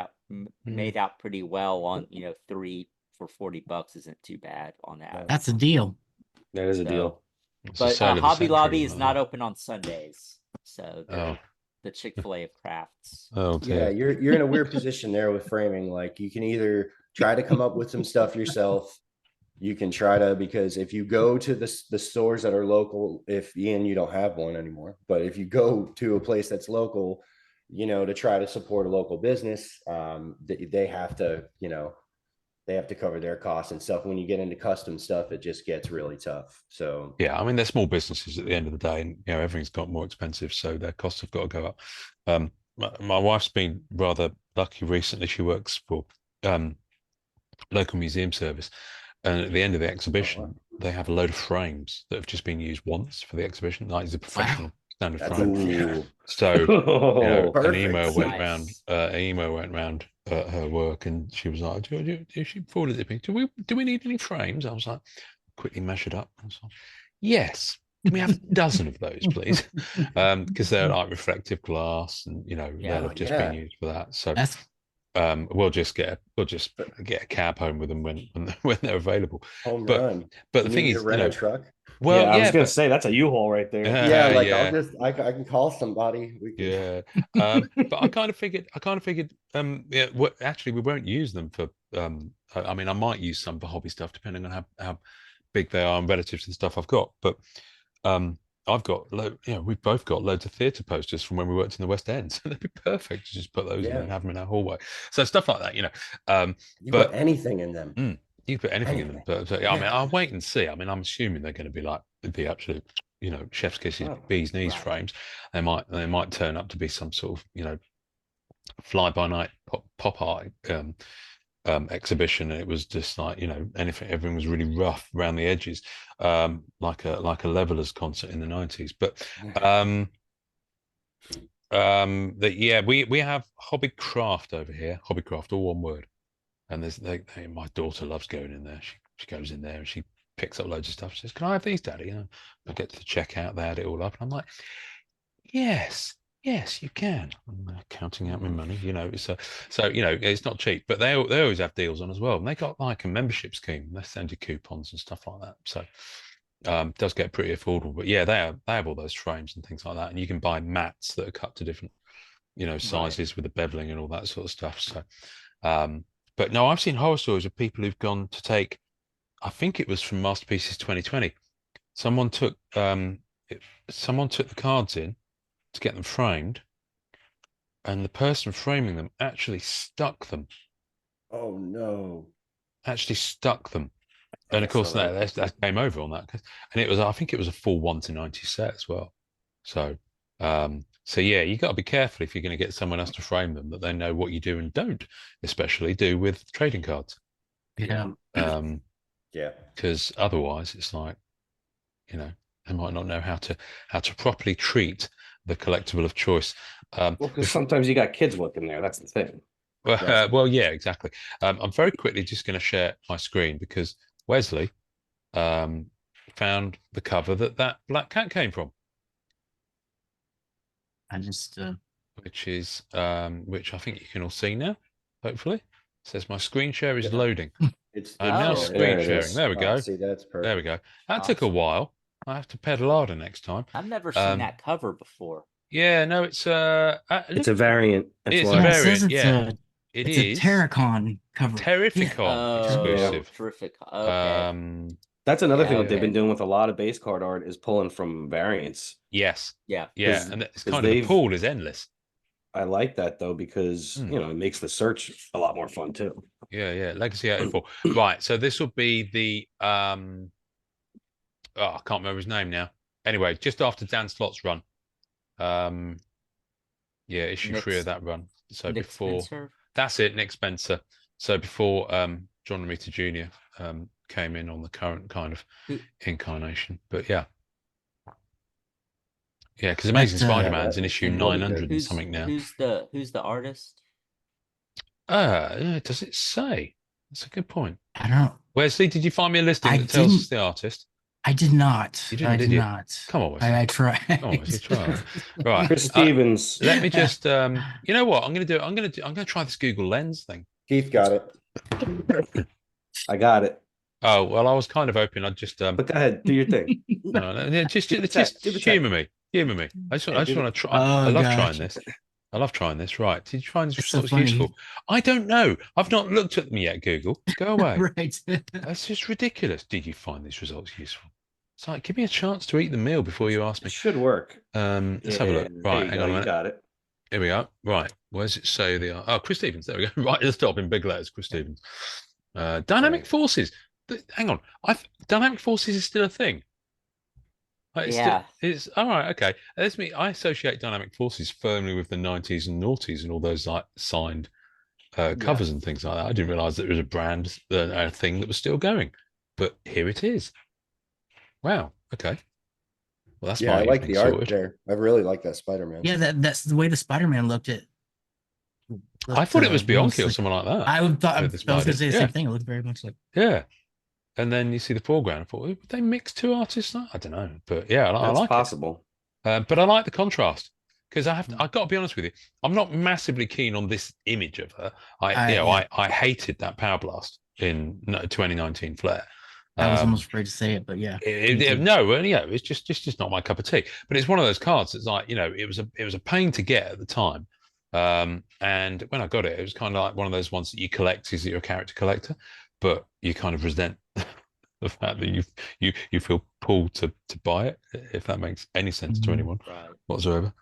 out pretty well on 3 for $40 isn't too bad on that. That's a deal. That is a deal. But Hobby Lobby is not open on Sundays, so the Chick-fil-A of crafts. Yeah, you're in a weird position there with framing. Like, you can either try to come up with some stuff yourself. You can try to, because if you go to the stores that are local, if Ian, you don't have one anymore, but if you go to a place that's local, to try to support a local business, they have to, they have to cover their costs and stuff. When you get into custom stuff, it just gets really tough. So yeah, I mean, they're small businesses at the end of the day, and everything's got more expensive, so their costs have got to go up. My wife's been rather lucky recently. She works for local museum service, and at the end of the exhibition, they have a load of frames that have just been used once for the exhibition. Like, it's a professional standard frame. So an email went round. Her work, and she was like, she forwarded it to me. Do we need any frames? I was like, quickly measured up. I was like, yes. Can we have a dozen of those, please? Because they're like reflective glass, and they'll have just been used for that. So we'll just get a cab home with them when they're available. But the thing is, rent a truck. Well, I was gonna say that's a U-Haul right there. I can call somebody. But I kind of figured, actually, we won't use them for. I mean, I might use some for hobby stuff, depending on how big they are and relative to the stuff I've got. But I've got, we've both got loads of theatre posters from when we worked in the West End, so they'd be perfect to just put those in and have them in our hallway. So stuff like that, you put anything in them. You can put anything in them, but I mean, I'll wait and see. I mean, I'm assuming they're going to be like the absolute, chef's kisses, bee's knees frames. They might turn up to be some sort of, fly by night pop art exhibition, and it was just like, everything was really rough around the edges, like a levelers concert in the 90s. But we have Hobbycraft over here. Hobbycraft, all one word. And my daughter loves going in there. She goes in there and she picks up loads of stuff. She says, "Can I have these, Daddy?" And I get to the checkout, they add it all up, and I'm like, "Yes, you can." I'm counting out my money. So it's not cheap, but they always have deals on as well. And they got like a membership scheme. They send you coupons and stuff like that. So it does get pretty affordable. But yeah, they have all those frames and things like that, and you can buy mats that are cut to different sizes with the beveling and all that sort of stuff. So but no, I've seen horror stories of people who've gone to take, I think it was from Masterpieces 2020. Someone took the cards in to get them framed, and the person framing them actually stuck them. Oh no! Actually stuck them, and of course that came over on that. And I think it was a full 1-90 set as well. So yeah, you got to be careful if you're going to get someone else to frame them, that they know what you do and don't, especially do with trading cards. Yeah. Because otherwise, it's like, they might not know how to properly treat the collectible of choice. Well, because sometimes you got kids working there. That's the thing. Well, yeah, exactly. I'm very quickly just going to share my screen because Wesley found the cover that Black Cat came from. I just which I think you can all see now. Hopefully, it says my screen share is loading. I'm now screen sharing. There we go. See, that's perfect. There we go. That took a while. I have to pedal harder next time. I've never seen that cover before. Yeah, no, it's a variant. It's a variant. It is a Terracon cover. Terrificon exclusive. Terrific. Okay. That's another thing that they've been doing with a lot of base card art is pulling from variants. Yes. Yeah. And it's kind of the pool is endless. I like that though because it makes the search a lot more fun too. Yeah. Legacy 84. Right. So this will be the I can't remember his name now. Anyway, just after Dan Slott's run. Issue 3 of that run. So Nick before Spencer? That's it, Nick Spencer. So before John Romita Jr. Came in on the current kind of incarnation. But yeah, because Amazing Spider-Man's in issue 900 and something now. Who's the artist? Does it say? That's a good point. I don't know. Wesley, did you find me a listing that tells us the artist? I did not. You didn't, did you? Come on, Wesley. I tried. Come on, Wesley, try. Right, Chris Stevens. Let me just. You know what? I'm going to try this Google Lens thing. Keith got it. I got it. Oh well, I was kind of hoping I'd just. But go ahead, do your thing. No, just humor me. I just want to try. I love trying this. I love trying this. Right? Did you find this results useful? I don't know. I've not looked at them yet. Google, go away. Right. That's just ridiculous. Did you find these results useful? It's like, give me a chance to eat the meal before you ask me. It should work. Let's have a look. Right, hang on a minute. You got it. Here we go. Right, where does it say they are? Oh, Chris Stevens. There we go. Right at the top in big letters, Chris Stevens. Dynamic Forces. Hang on. Dynamic Forces is still a thing. It's all right. Okay. That's me. I associate Dynamic Forces firmly with the 90s and noughties and all those like signed covers and things like that. I didn't realize that it was a brand, a thing that was still going, but here it is. Wow. Okay. Well, that's I like the art there. I really like that Spider-Man. Yeah, that's the way the Spider-Man looked. I thought it was Bianchi or someone like that. I was going to say the same thing. It looked very much like. Yeah. And then you see the foreground. I thought, would they mix two artists? I don't know, but yeah, I like possible. But I like the contrast because I've got to be honest with you. I'm not massively keen on this image of her. I hated that Power Blast in 2019 Flair. I was almost afraid to say it, but yeah. It's just not my cup of tea. But it's one of those cards that's like, it was a pain to get at the time. And when I got it, it was kind of like one of those ones that you collect because you're a character collector, but you kind of resent the fact that you feel pulled to buy it, if that makes any sense to anyone whatsoever.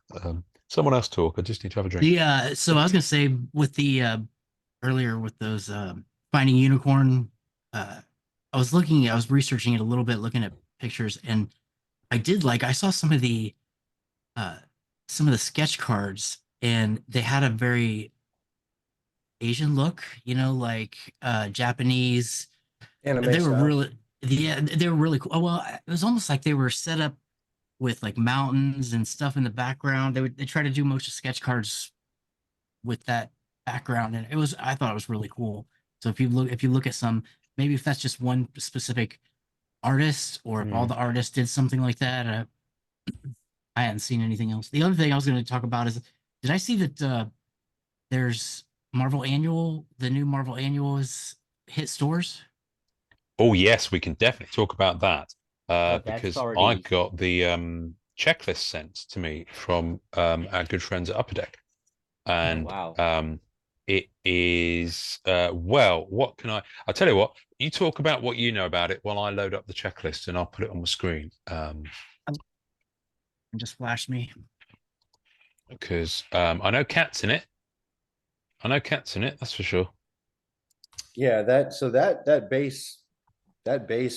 Someone else talk. I just need to have a drink. Yeah. So I was gonna say with the earlier with those Finding Unicorn. I was researching it a little bit, looking at pictures, and I saw some of the sketch cards, and they had a very Asian look, like Japanese. Anime they were style. really, they were really cool. Well, it was almost like they were set up with like mountains and stuff in the background. They try to do motion sketch cards with that background, and I thought it was really cool. So if you look at some, maybe if that's just one specific artist, or if all the artists did something like that, I hadn't seen anything else. The other thing I was going to talk about is, did I see that there's the new Marvel Annual is hit stores? Oh yes, we can definitely talk about that because I already... got the checklist sent to me from our good friends at Upper Deck, and wow. It is well, what can I'll tell you what, you talk about what you know about it while I load up the checklist and I'll put it on the screen. Just flash me. Because I know Cat's in it. That's for sure. Yeah, that base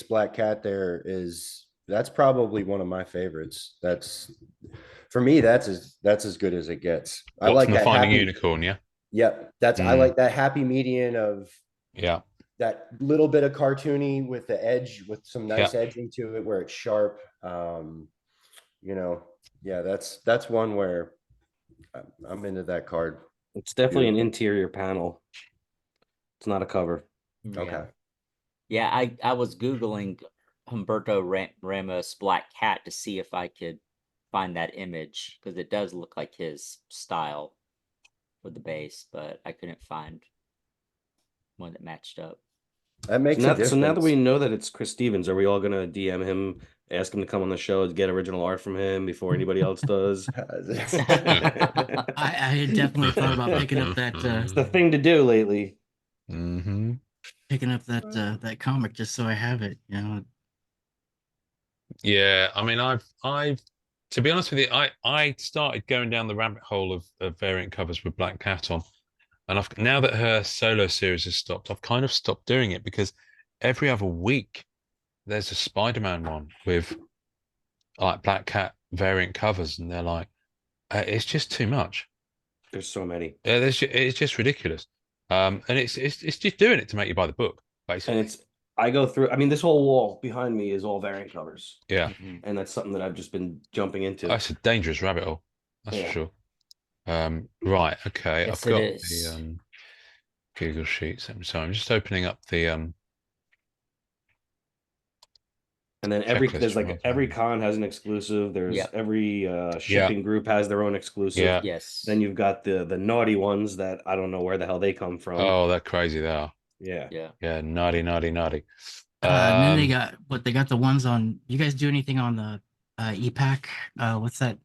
Black Cat there that's probably one of my favorites. That's, for me, that's as good as it gets. I like the that Finding happy Unicorn, yeah. Yep, I like that happy median of that little bit of cartoony with the edge, with some nice edging to it where it's sharp. That's one where I'm into that card. It's definitely an interior panel. It's not a cover. Okay. Yeah, I was Googling Humberto Ramos Black Cat to see if I could find that image, because it does look like his style with the base, but I couldn't find one that matched up. That makes a difference. So now that we know that it's Chris Stevens, are we all gonna DM him, ask him to come on the show to get original art from him before anybody else does? I definitely thought about picking up that. It's the thing to do lately. Picking up that comic just so I have it, you know. Yeah, I mean, I've to be honest with you, I started going down the rabbit hole of variant covers with Black Cat on, and now that her solo series has stopped, I've kind of stopped doing it, because every other week there's a Spider-Man one with like Black Cat variant covers, and they're like, it's just too much. There's so many. It's just ridiculous. And it's just doing it to make you buy the book, basically. And I go through, I mean, this whole wall behind me is all variant covers. Yeah. And that's something that I've just been jumping into. That's a dangerous rabbit hole. That's for sure. Right. Okay. Yes, I've got the Google Sheets. So I'm just opening up the and then every con has an exclusive. There's every shipping group has their own exclusive. Yeah. Yes. Then you've got the naughty ones that I don't know where the hell they come from. Oh, they're crazy. They are. Yeah. Naughty. And then they got the ones on. You guys do anything on the EPAC? What's that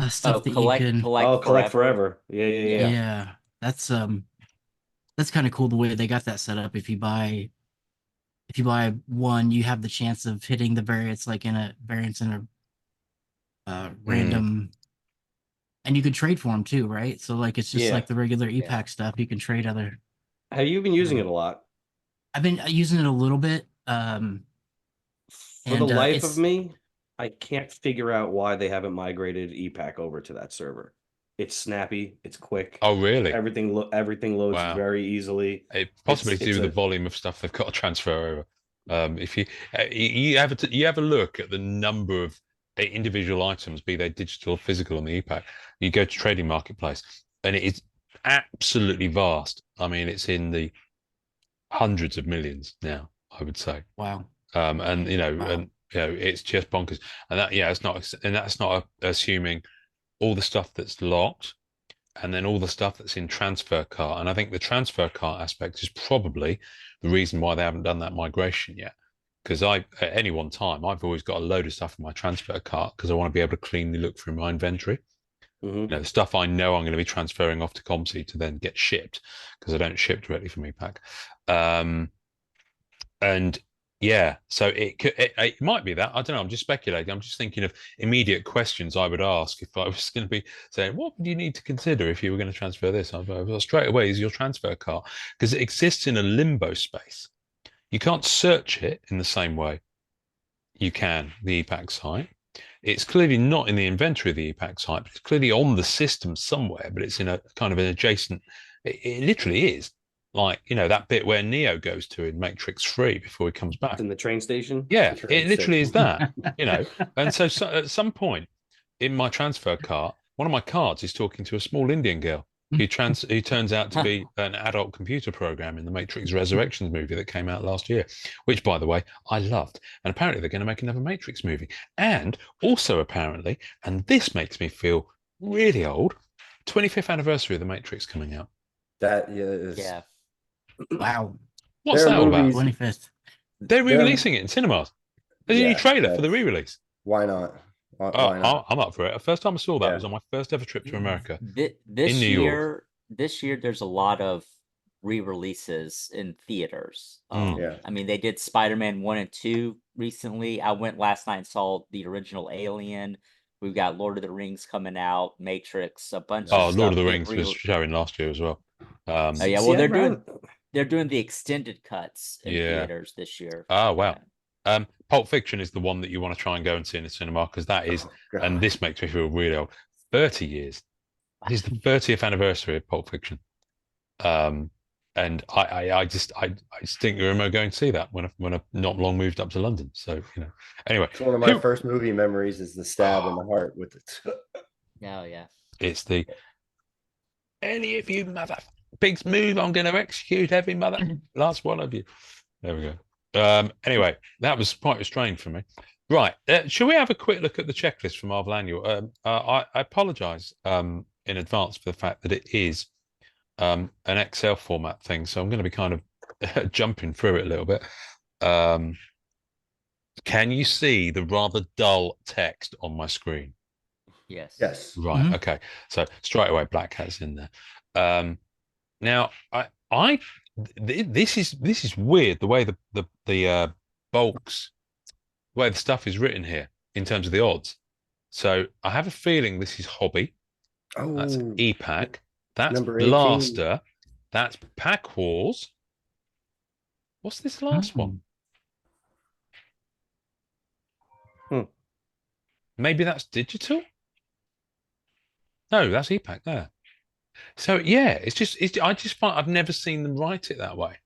stuff that you can collect forever? Yeah. Yeah, that's kind of cool the way they got that set up. If you buy one, you have the chance of hitting the variants in a random, and you could trade for them too, right? So like it's just like the regular EPAC stuff. You can trade other. Have you been using it a lot? I've been using it a little bit. For the life of me, I can't figure out why they haven't migrated EPAC over to that server. It's snappy. It's quick. Oh, really? Everything loads very easily. It possibly to do with the volume of stuff they've got to transfer over. If you have a look at the number of individual items, be they digital or physical, on the EPAC, you go to Trading Marketplace, and it is absolutely vast. I mean, it's in the hundreds of millions now, I would say. Wow. And it's just bonkers. And that's not assuming all the stuff that's locked, and then all the stuff that's in transfer cart. And I think the transfer cart aspect is probably the reason why they haven't done that migration yet. Because at any one time, I've always got a load of stuff in my transfer cart because I want to be able to cleanly look through my inventory. The stuff I know I'm going to be transferring off to ComC to then get shipped, because I don't ship directly from EPAC. And yeah, so it might be that. I don't know. I'm just speculating. I'm just thinking of immediate questions I would ask if I was going to be saying, what would you need to consider if you were going to transfer this? Well, straight away is your transfer cart, because it exists in a limbo space. You can't search it in the same way you can the EPAC site. It's clearly not in the inventory of the EPAC site, but it's clearly on the system somewhere, but it's in a kind of an adjacent. It literally is like, you know, that bit where Neo goes to in Matrix 3 before he comes back. In the train station. Yeah, The train it literally is station. that, you know. And so at some point in my transfer cart, one of my cards is talking to a small Indian girl who turns out to be an adult computer program in the Matrix Resurrections movie that came out last year, which, by the way, I loved. And apparently they're going to make another Matrix movie. And also apparently, and this makes me feel really old, 25th anniversary of the Matrix coming out. That is. Yeah. Wow. What's There are that all about? movies- 25th. They're re-releasing it in cinemas. There's a new Yeah, trailer for the that's- re-release. Why not? Why Oh, not? I'm up for it. The first time I saw that Yeah. was on my first ever trip to America. This In New York. year, there's a lot of re-releases in theaters. Yeah. I mean, they did Spider-Man 1 and 2 recently. I went last night and saw the original Alien. We've got Lord of the Rings coming out, Matrix, a bunch Oh, of Lord of stuff the getting Rings was showing last year as well. Oh yeah, See, well I they're doing the extended cuts in Yeah. theaters this year. Oh, wow. Pulp Fiction is the one that you want to try and go and see in the cinema because that is, God. and this makes me feel really old, 30 years. This is the 30th anniversary of Pulp Fiction. And I just think I remember going to see that when I not long moved up to London. So, you know, anyway, It's one of my first movie memories is the stab in the heart with it. Oh yeah. it's the any of you mother pigs move, I'm going to execute every mother last one of you. There we go. Anyway, that was quite restrained for me. Right. Shall we have a quick look at the checklist from Marvel Annual? I apologize in advance for the fact that it is an Excel format thing. So I'm going to be kind of jumping through it a little bit. Can you see the rather dull text on my screen? Yes. Yes. Right. Mhm. Okay. So straight away, Black Cat's in there. Now, this is weird the way the bulks, the way the stuff is written here in terms of the odds. So I have a feeling this is Hobby. That's Oh, EPAC. That's number 18. Blaster. That's Pack Wars. What's this last one? Maybe that's digital. No, that's EPAC there. So yeah, I just find I've never seen them write it that way.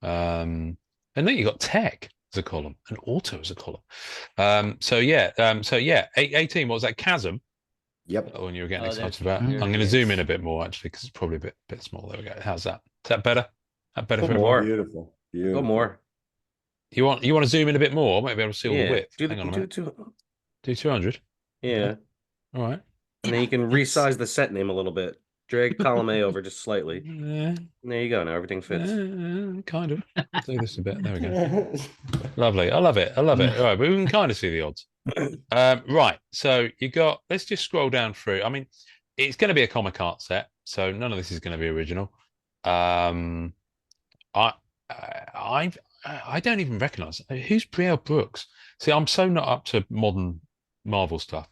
And then you got tech as a column and auto as a column. So yeah, 18. What was that? Chasm. Yep. The one you were getting Oh, excited there- about. there I'm it going to zoom is. in a bit more actually because it's probably a bit small. There we go. How's that? Is that better? That better Go for everyone? more. Beautiful. Go Beautiful. more. You want to zoom in a bit more? Maybe I'll see all the Yeah. width. Do Hang on a do minute. two. Do 200. Yeah. All right. And then you can resize the set name a little bit. Drag column A over just slightly. Yeah, There you go. Now everything fits. kind of. Do this a bit. There we go. Lovely. I love it. All right, but we can kind of see the odds. Right. So you got. Let's just scroll down through. I mean, it's going to be a comic art set, so none of this is going to be original. I don't even recognize who's Brielle Brooks. See, I'm so not up to modern Marvel stuff.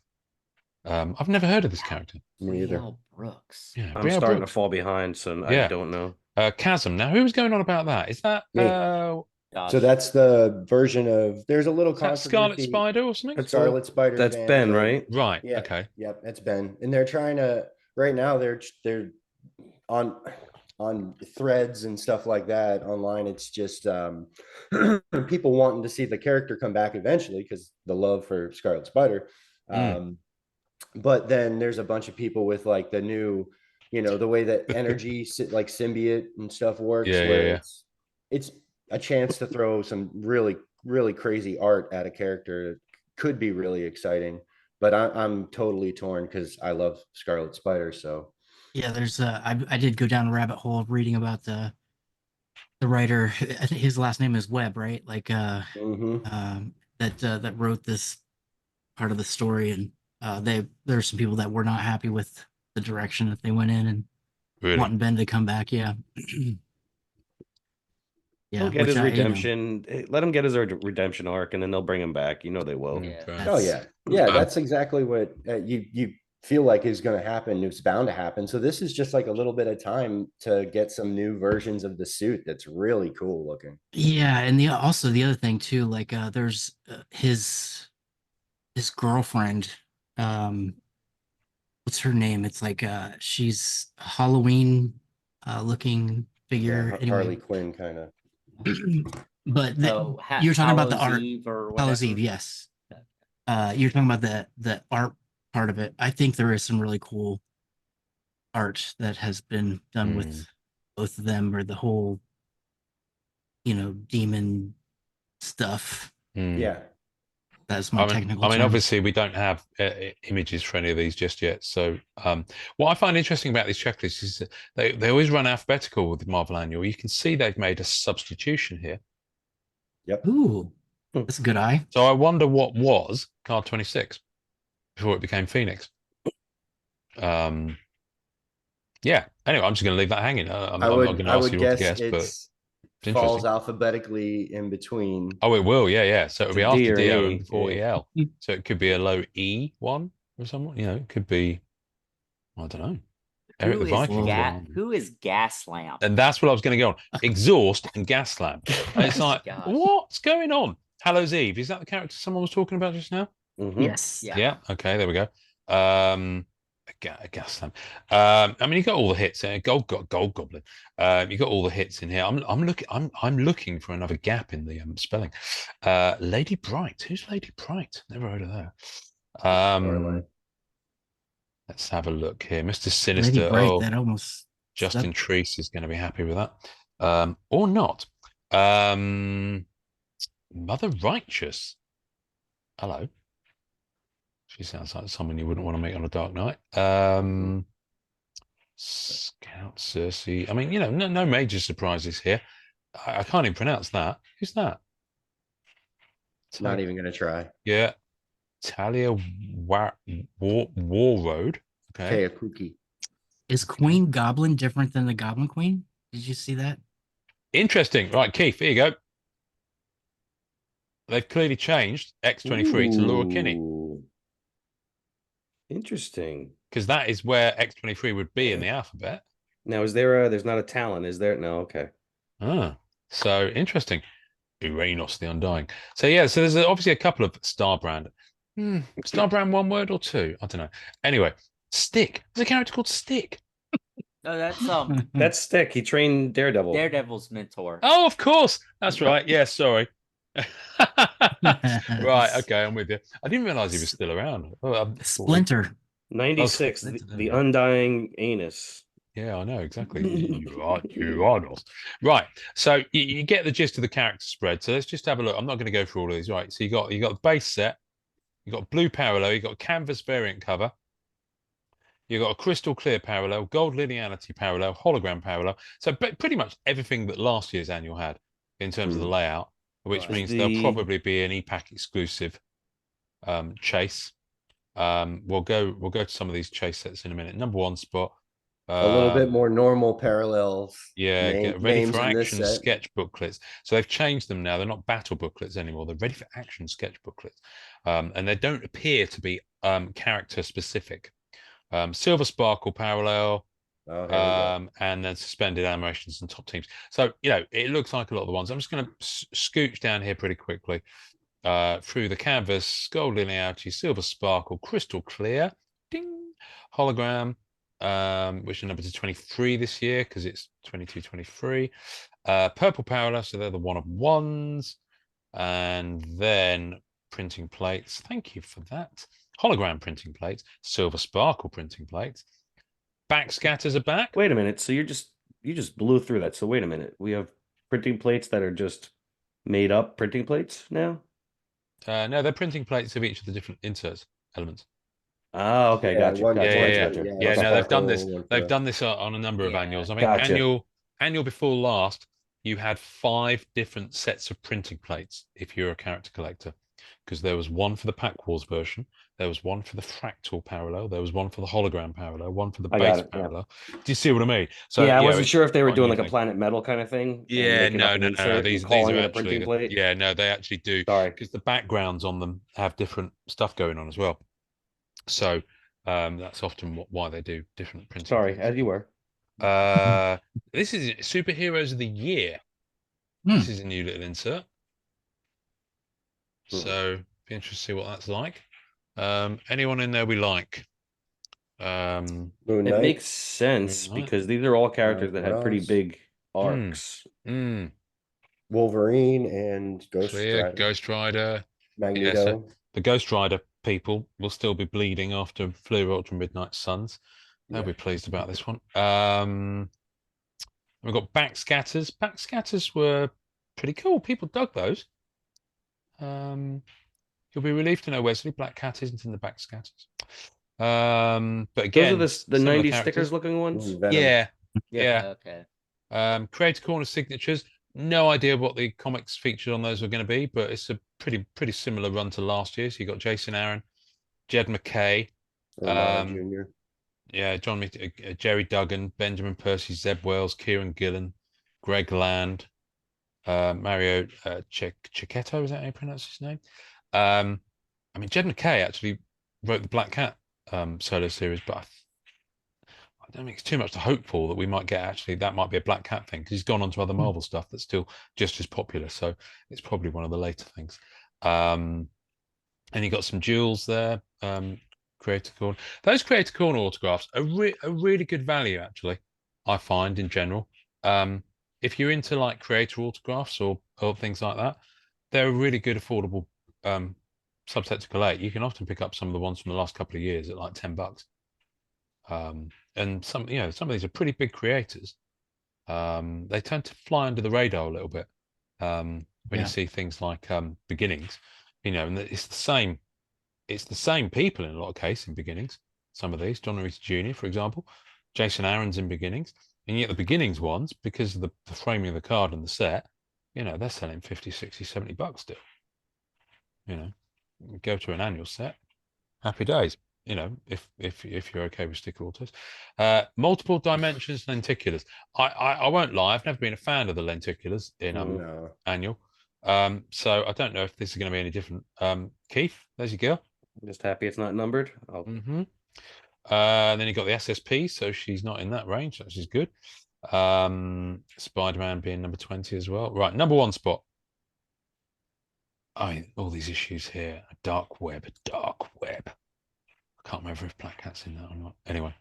I've never heard of this character. Me either. Brielle Brooks. Yeah, I'm Brielle starting Brooks. to fall behind, so Yeah. I don't know. Chasm. Now, who was going on about that? Is that Me. Gosh. So that's the version of. There's a little is that controversy. Scarlet Spider or something? That's Scarlet Spider. That's Van Ben, Gogh. right? Right. Yeah. Okay. Yep, that's Ben. And they're trying to right now. They're on threads and stuff like that online. It's just people wanting to see the character come back eventually because the love for Scarlet Spider. But then there's a bunch of people with like the new, the way that energy like symbiote and stuff works, Yeah. it's a chance to throw some really, really crazy art at a character. It could be really exciting, but I'm totally torn because I love Scarlet Spider. So Yeah, there's I did go down a rabbit hole of reading about the writer. I think his last name is Webb, right? Like that wrote this part of the story, and there were some people that were not happy with the direction that they went in and Really? wanting Ben to come back. Yeah. He'll get his redemption. Let him get his redemption arc, and then they'll bring him back. They will. Yeah. Oh yeah, that's exactly what you feel like is going to happen. It's bound to happen. So this is just like a little bit of time to get some new versions of the suit. That's really cool looking. Yeah, and also the other thing too, like there's his girlfriend. What's her name? It's like she's Halloween looking figure. Yeah, Harley Anyway, Quinn kind of. but Oh, you're talking about the Hallows art. Eve or Hallows whatever. Eve, yes. You're talking about the art part of it. I think there is some really cool art that has been done with both of them, or the whole, demon stuff. Yeah. That's my technical I mean, term. obviously, we don't have images for any of these just yet. So, what I find interesting about these checklists is that they always run alphabetical with the Marvel Annual. You can see they've made a substitution here. Yep. Ooh, that's a good eye. So I wonder what was card 26 before it became Phoenix. Yeah. Anyway, I'm just going to leave that hanging. I'm not going to ask you all to guess, but it's falls alphabetically in between. Oh, it will. Yeah. So it'll be D after or an DO E, and before yeah. EL. So it could be a low E one or someone. It could be. I don't know. Eric the Viking. Who is Gaslamp? And that's what I was going to go on. Exhaust and gas lamp. And it's like, Gosh. what's going on? Hallows Eve. Is that the character someone was talking about just now? Yes. Yeah. Okay. There we go. A gas lamp. I mean, you got all the hits. Gold Goblin. You got all the hits in here. I'm looking for another gap in the spelling. Lady Bright. Who's Lady Bright? Never heard of that. Let's have a look here. Mr. Sinister. Lady Bright, that almost Justin Treese is going to be happy with that. Or not. Mother Righteous. Hello. She sounds like someone you wouldn't want to meet on a dark night. Scout Cersei. I mean, no major surprises here. I can't even pronounce that. Who's that? Not even going to try. Yeah. Talia Warroad. Okay. Cookie. Is Queen Goblin different than the Goblin Queen? Did you see that? Interesting. Right, Keith, here you go. They've clearly changed X23 to Laura Kinney. Interesting. Because that is where X23 would be in the alphabet. Now, there's not a Talon, is there? No, okay. So interesting. Uranus the Undying. So there's obviously a couple of Star Brand. Star Brand, one word or two? I don't know. Anyway, Stick. There's a character called Stick. No, that's Stick. He trained Daredevil. Daredevil's mentor. Oh, of course. That's right. Yeah, sorry. Right, okay, I'm with you. I didn't realize he was still around. Splinter. 96, the Undying Anus. Yeah, I know exactly. You are not. Right. So you get the gist of the character spread. So let's just have a look. I'm not going to go through all of these. Right. So you got the base set. You got blue parallel. You got a canvas variant cover. You got a crystal clear parallel, gold linearity parallel, hologram parallel. So pretty much everything that last year's annual had in terms of the layout, which means there'll probably be an EPAC exclusive chase. We'll go to some of these chase sets in a minute. Number one spot. A little bit more normal parallels. Yeah, get ready for action sketch booklets. So they've changed them now. They're not battle booklets anymore. They're ready for action sketch booklets. And they don't appear to be character specific. Silver Sparkle parallel, and then suspended animations and top teams. So, it looks like a lot of the ones. I'm just going to scooch down here pretty quickly through the canvas, gold linearity, Silver Sparkle, crystal clear, ding, hologram, which are numbered to 23 this year because it's 22, 23. Purple parallel, so they're the one of ones. And then printing plates. Thank you for that. Hologram printing plates, Silver Sparkle printing plates. Backscatters are back. Wait a minute. So you just blew through that. So wait a minute. We have printing plates that are just made up printing plates now? No, they're printing plates of each of the different inserts elements. Oh, okay, gotcha. Yeah. No, they've done this. They've done this on a number of annuals. I mean, annual before last, you had 5 different sets of printing plates if you're a character collector, because there was one for the Pack Wars version, there was one for the fractal parallel, there was one for the hologram parallel, one for the base parallel. Do you see what I mean? So I wasn't sure if they were doing like a Planet Metal kind of thing. Yeah, no. These are actually plate. Yeah, no, they actually do. Sorry, because the backgrounds on them have different stuff going on as well. So that's often why they do different printing. Sorry, as you were. This is Superheroes of the Year. This is a new little insert. So be interested to see what that's like. Anyone in there we like? It makes sense because these are all characters that had pretty big arcs. Wolverine and Ghost Rider. Magneto. Yeah, so the Ghost Rider people will still be bleeding after Fleer Ultra Midnight Suns. They'll be pleased about this one. We've got Backscatters. Backscatters were pretty cool. People dug those. You'll be relieved to know, Wesley, Black Cat isn't in the Backscatters. But again, those are the 90s stickers looking ones. Yeah. Okay. Creator Corner signatures. No idea what the comics featured on those were going to be, but it's a pretty similar run to last year. So you got Jason Aaron, Jed McKay, Jr. Yeah, Jerry Duggan, Benjamin Percy, Zeb Wells, Kieran Gillen, Greg Land, Mario Cicchetto, is that how you pronounce his name? I mean, Jed McKay actually wrote the Black Cat solo series, but I don't think it's too much to hope for that we might get actually that might be a Black Cat thing, because he's gone on to other Marvel stuff that's still just as popular. So it's probably one of the later things. And you got some jewels there. Creator Corner. Those Creator Corner autographs are really good value, actually, I find in general. If you're into like creator autographs or things like that, they're a really good affordable subset to collect. You can often pick up some of the ones from the last couple of years at like $10. And some of these are pretty big creators. They tend to fly under the radar a little bit when you see things like Beginnings, and it's the same people in a lot of cases in Beginnings. Some of these, John Rita Jr., for example, Jason Aaron's in Beginnings, and yet the Beginnings ones, because of the framing of the card and the set, they're selling 50, 60, $70 still. Go to an annual set, happy days. If you're okay with sticker autos. Multiple dimensions lenticulars. I won't lie, I've never been a fan of the lenticulars in annual. So I don't know if this is going to be any different. Keith, there's your girl. I'm just happy it's not numbered. Then you got the SSP, so she's not in that range. That is good. Spider-Man being number 20 as well. Right, number 1 spot. All these issues here. A dark web. I can't remember if Black Cat's in that or not. Anyway,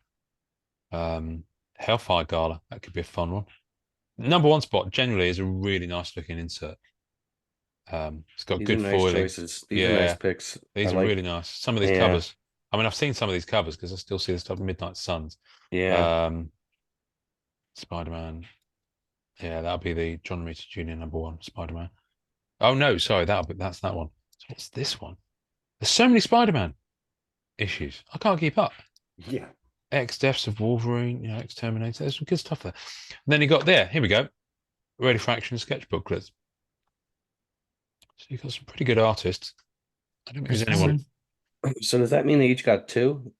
Hellfire Gala. That could be a fun one. Number 1 spot generally is a really nice looking insert. It's got good foiling. Choices. These are nice picks. These are really nice. Some of these covers. I mean, I've seen some of these covers because I still see the stuff Midnight Suns. Yeah. Spider-Man. Yeah, that'll be the John Romita Jr. number 1 Spider-Man. Oh no, sorry, that's that one. So what's this one? There's so many Spider-Man issues. I can't keep up. Yeah. X-Deaths of Wolverine, X-Terminator. There's some good stuff there. And then you got here we go. Ready Fraction sketch booklets. So you've got some pretty good artists. I don't think there's anyone. So does that mean they each got 2?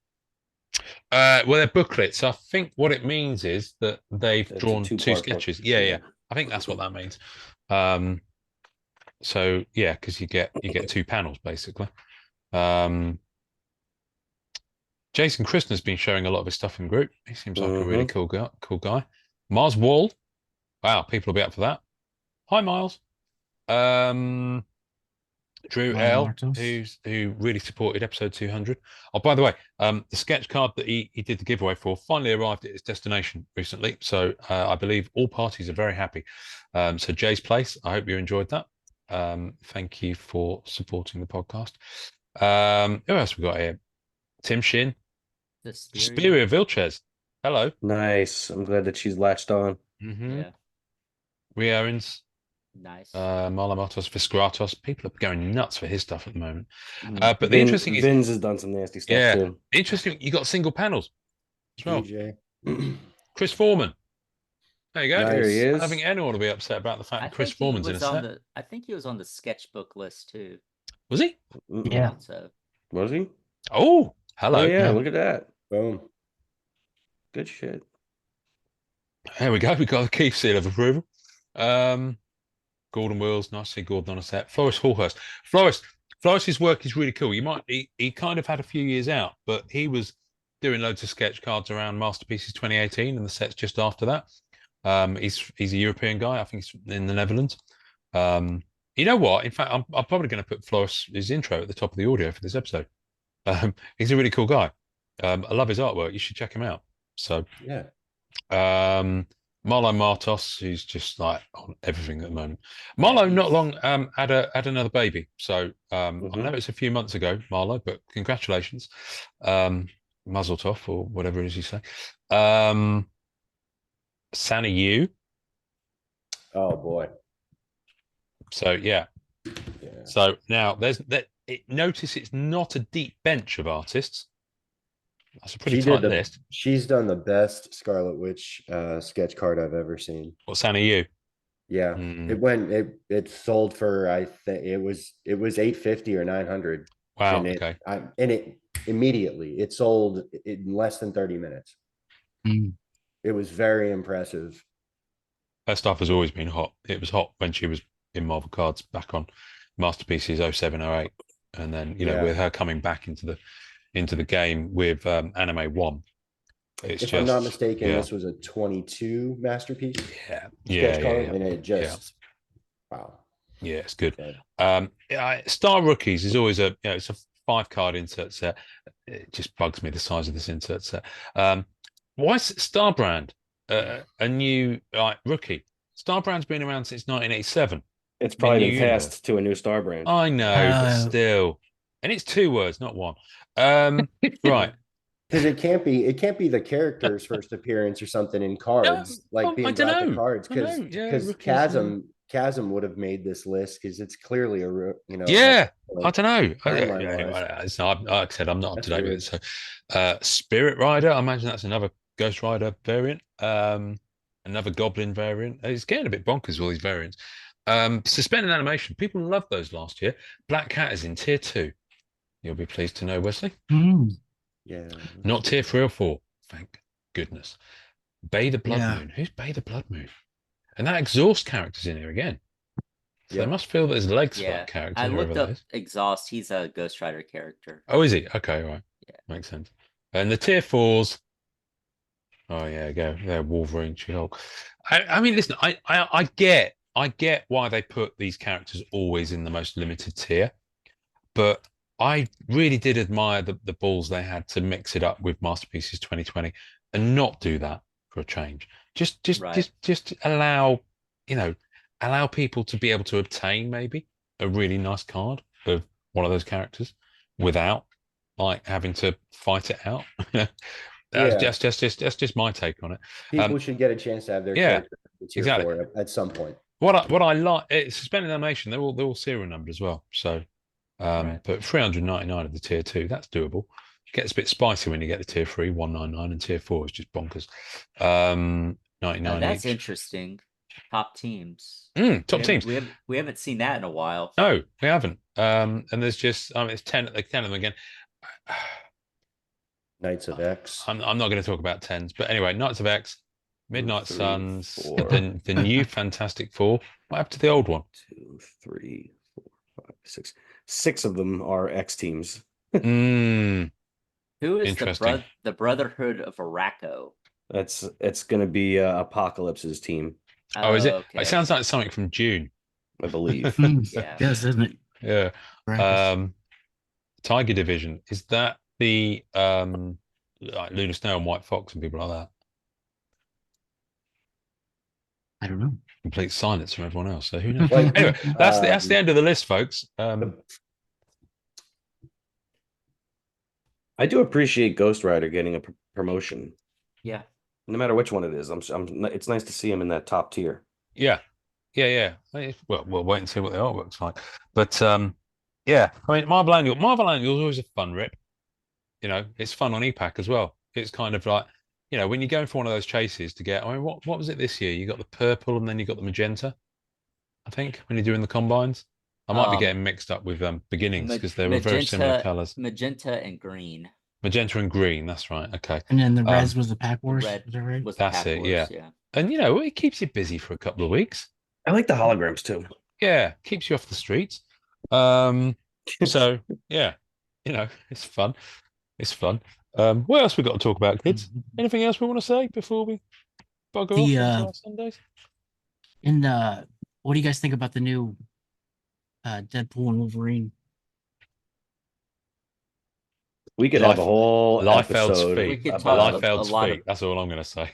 Well, they're booklets. I think what it means is that they've drawn 2 sketches. Yeah. I think that's what that means. So yeah, because you get 2 panels basically. Jason Christner's been showing a lot of his stuff in group. He seems like a really cool guy. Mars Wall. Wow, people will be up for that. Hi, Miles. Drew L, who really supported episode 200. Oh, by the way, the sketch card that he did the giveaway for finally arrived at its destination recently. So I believe all parties are very happy. So Jay's Place, I hope you enjoyed that. Thank you for supporting the podcast. Who else we got here? Tim Shin. Spearia Vilches. Hello. Nice. I'm glad that she's latched on. Yeah. Rhea Owens. Nice. Malamatos Visceratos. People are going nuts for his stuff at the moment. But the interesting is Vince has done some nasty stuff too. Interesting. You got single panels as well. DJ. Chris Foreman. There you go. Nice. There he is. I don't think anyone will be upset about the fact that Chris Foreman's in a set. I think he was on the sketchbook list too. Was he? Yeah. So Was he? Oh, hello. Oh, yeah, look at that. Boom. Good shit. There we go. We got the Keith seal of approval. Gordon Wills, nice to see Gordon on a set. Floris Hallhurst. Floris's work is really cool. He kind of had a few years out, but he was doing loads of sketch cards around Masterpieces 2018 and the sets just after that. He's a European guy. I think he's in the Netherlands. You know what? In fact, I'm probably going to put Floris's intro at the top of the audio for this episode. He's a really cool guy. I love his artwork. You should check him out. So yeah. Marlo Martos, who's just like on everything at the moment. Marlo not long had another baby. So I know it's a few months ago, Marlo, but congratulations. Mazel tov, or whatever it is you say. Santa Yu. Oh boy. So yeah. So now there's that. Notice it's not a deep bench of artists. That's a pretty tight list. She's done the best Scarlet Witch sketch card I've ever seen. What's Santa Yu? Yeah, it sold for, I think it was 850 or 900. Wow. And it immediately it sold in less than 30 minutes. It was very impressive. Her stuff has always been hot. It was hot when she was in Marvel Cards back on Masterpieces 0708, and then with her coming back into the game with Anime 1. If I'm not mistaken, this was a 22 masterpiece. Yeah, and it just wow. Yeah, it's good. Star Rookies is always it's a 5-card insert set. It just bugs me, the size of this insert set. Why is Star Brand a new rookie? Star Brand's been around since 1987. It's probably been passed to a new Star Brand. I know, but still, and it's 2 words, not 1. Right. Because it can't be the character's first appearance or something in cards, being brought to cards. Because Chasm would have made this list because it's clearly a I don't know. Like I said, I'm not up to date with it. So Spirit Rider, I imagine that's another Ghost Rider variant, another Goblin variant. It's getting a bit bonkers, all these variants. Suspended animation, people loved those last year. Black Cat is in tier 2. You'll be pleased to know, Wesley. Yeah. Not tier 3 or 4, thank goodness. Bay the Blood Moon. Who's Bay the Blood Moon? And that Exhaust character's in here again. So they must feel there's legs for that character. I looked up Exhaust. He's a Ghost Rider character. Oh, is he? Okay, right. Yeah. Makes sense. And the tier 4s. Oh yeah, go. They're Wolverine, She-Hulk. I mean, listen, I get why they put these characters always in the most limited tier, but I really did admire the balls they had to mix it up with Masterpieces 2020 and not do that for a change. Just allow people to be able to obtain maybe a really nice card of one of those characters without having to fight it out. That's just my take on it. People should get a chance to have their character exactly at some point. What I like, it's suspended animation. They're all serial numbered as well. So. But 399 of the tier 2, that's doable. Gets a bit spicy when you get the tier 3, 199, and tier 4 is just bonkers. 99. That's interesting. Top teams. Top teams. We haven't seen that in a while. No, we haven't. And there's just it's 10 of them again. Knights of X. I'm not going to talk about 10s, but anyway, Knights of X, Midnight Suns, the new Fantastic Four. What happened to the old one? 2, 3, 4, 5, 6. 6 of them are X teams. Who is the Brotherhood of Araco? It's going to be Apocalypse's team. Oh, is it? Okay. It sounds like something from June, I believe. Yes, isn't it? Yeah. Tiger Division, is that the like Luna Snow and White Fox and people like that? I don't know. Complete silence from everyone else. So who knows? Anyway, that's the end of the list, folks. I do appreciate Ghost Rider getting a promotion. Yeah. No matter which one it is, it's nice to see him in that top tier. Yeah. Well, we'll wait and see what the artwork's like. But yeah, I mean, Marvel Annual is always a fun rip. It's fun on EPAC as well. It's kind of like, when you're going for one of those chases to get, I mean, what was it this year? You got the purple and then you got the magenta, I think, when you're doing the combines. I might be getting mixed up with beginnings because they were very similar colors. Magenta and green. Magenta and green, that's right. Okay. And then the reds was the Pack Wars. Red is that right? Was that's it, yeah. And it keeps you busy for a couple of weeks. I like the holograms too. Yeah, keeps you off the streets. So yeah, it's fun. It's fun. What else we got to talk about, kids? Anything else we want to say before we bugger off into our Sundays? And what do you guys think about the new Deadpool and Wolverine? We could have a whole Liefeld's episode feet. We could talk Liefeld's a lot feet. That's all I'm going to say.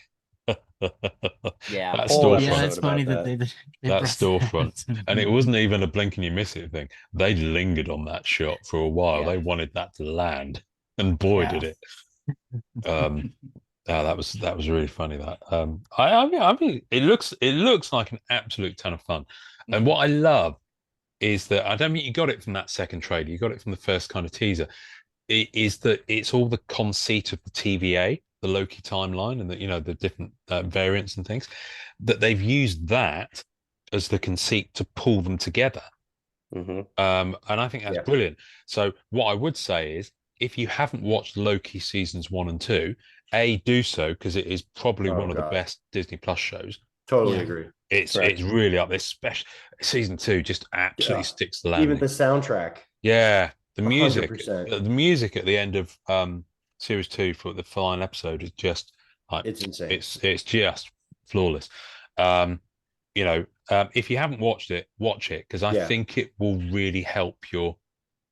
Yeah. That Whole storefront. Yeah, episode it's funny about that that. they That brought storefront. that. And it wasn't even a blink and you miss it thing. They lingered on that shot for a while. Yeah. They wanted that to land, and boy, Yeah. did it. That was really funny. That I mean, it looks like an absolute ton of fun. And what I love is that I don't think you got it from that second trailer. You got it from the first kind of teaser. It is that it's all the conceit of the TVA, the Loki timeline, and the different variants and things that they've used that as the conceit to pull them together. Mm-hmm. And I think that's brilliant. So what I would say is, if you haven't watched Loki seasons 1 and 2, do so, because it is probably one of the best Disney Plus shows. Totally agree. It's really up there. Special season 2 just absolutely sticks the landing. Even the soundtrack. Yeah, the music, 100%. the music at the end of series 2 for the final episode is just like, It's insane. It's just flawless. If you haven't watched it, watch it, because I think it will really help your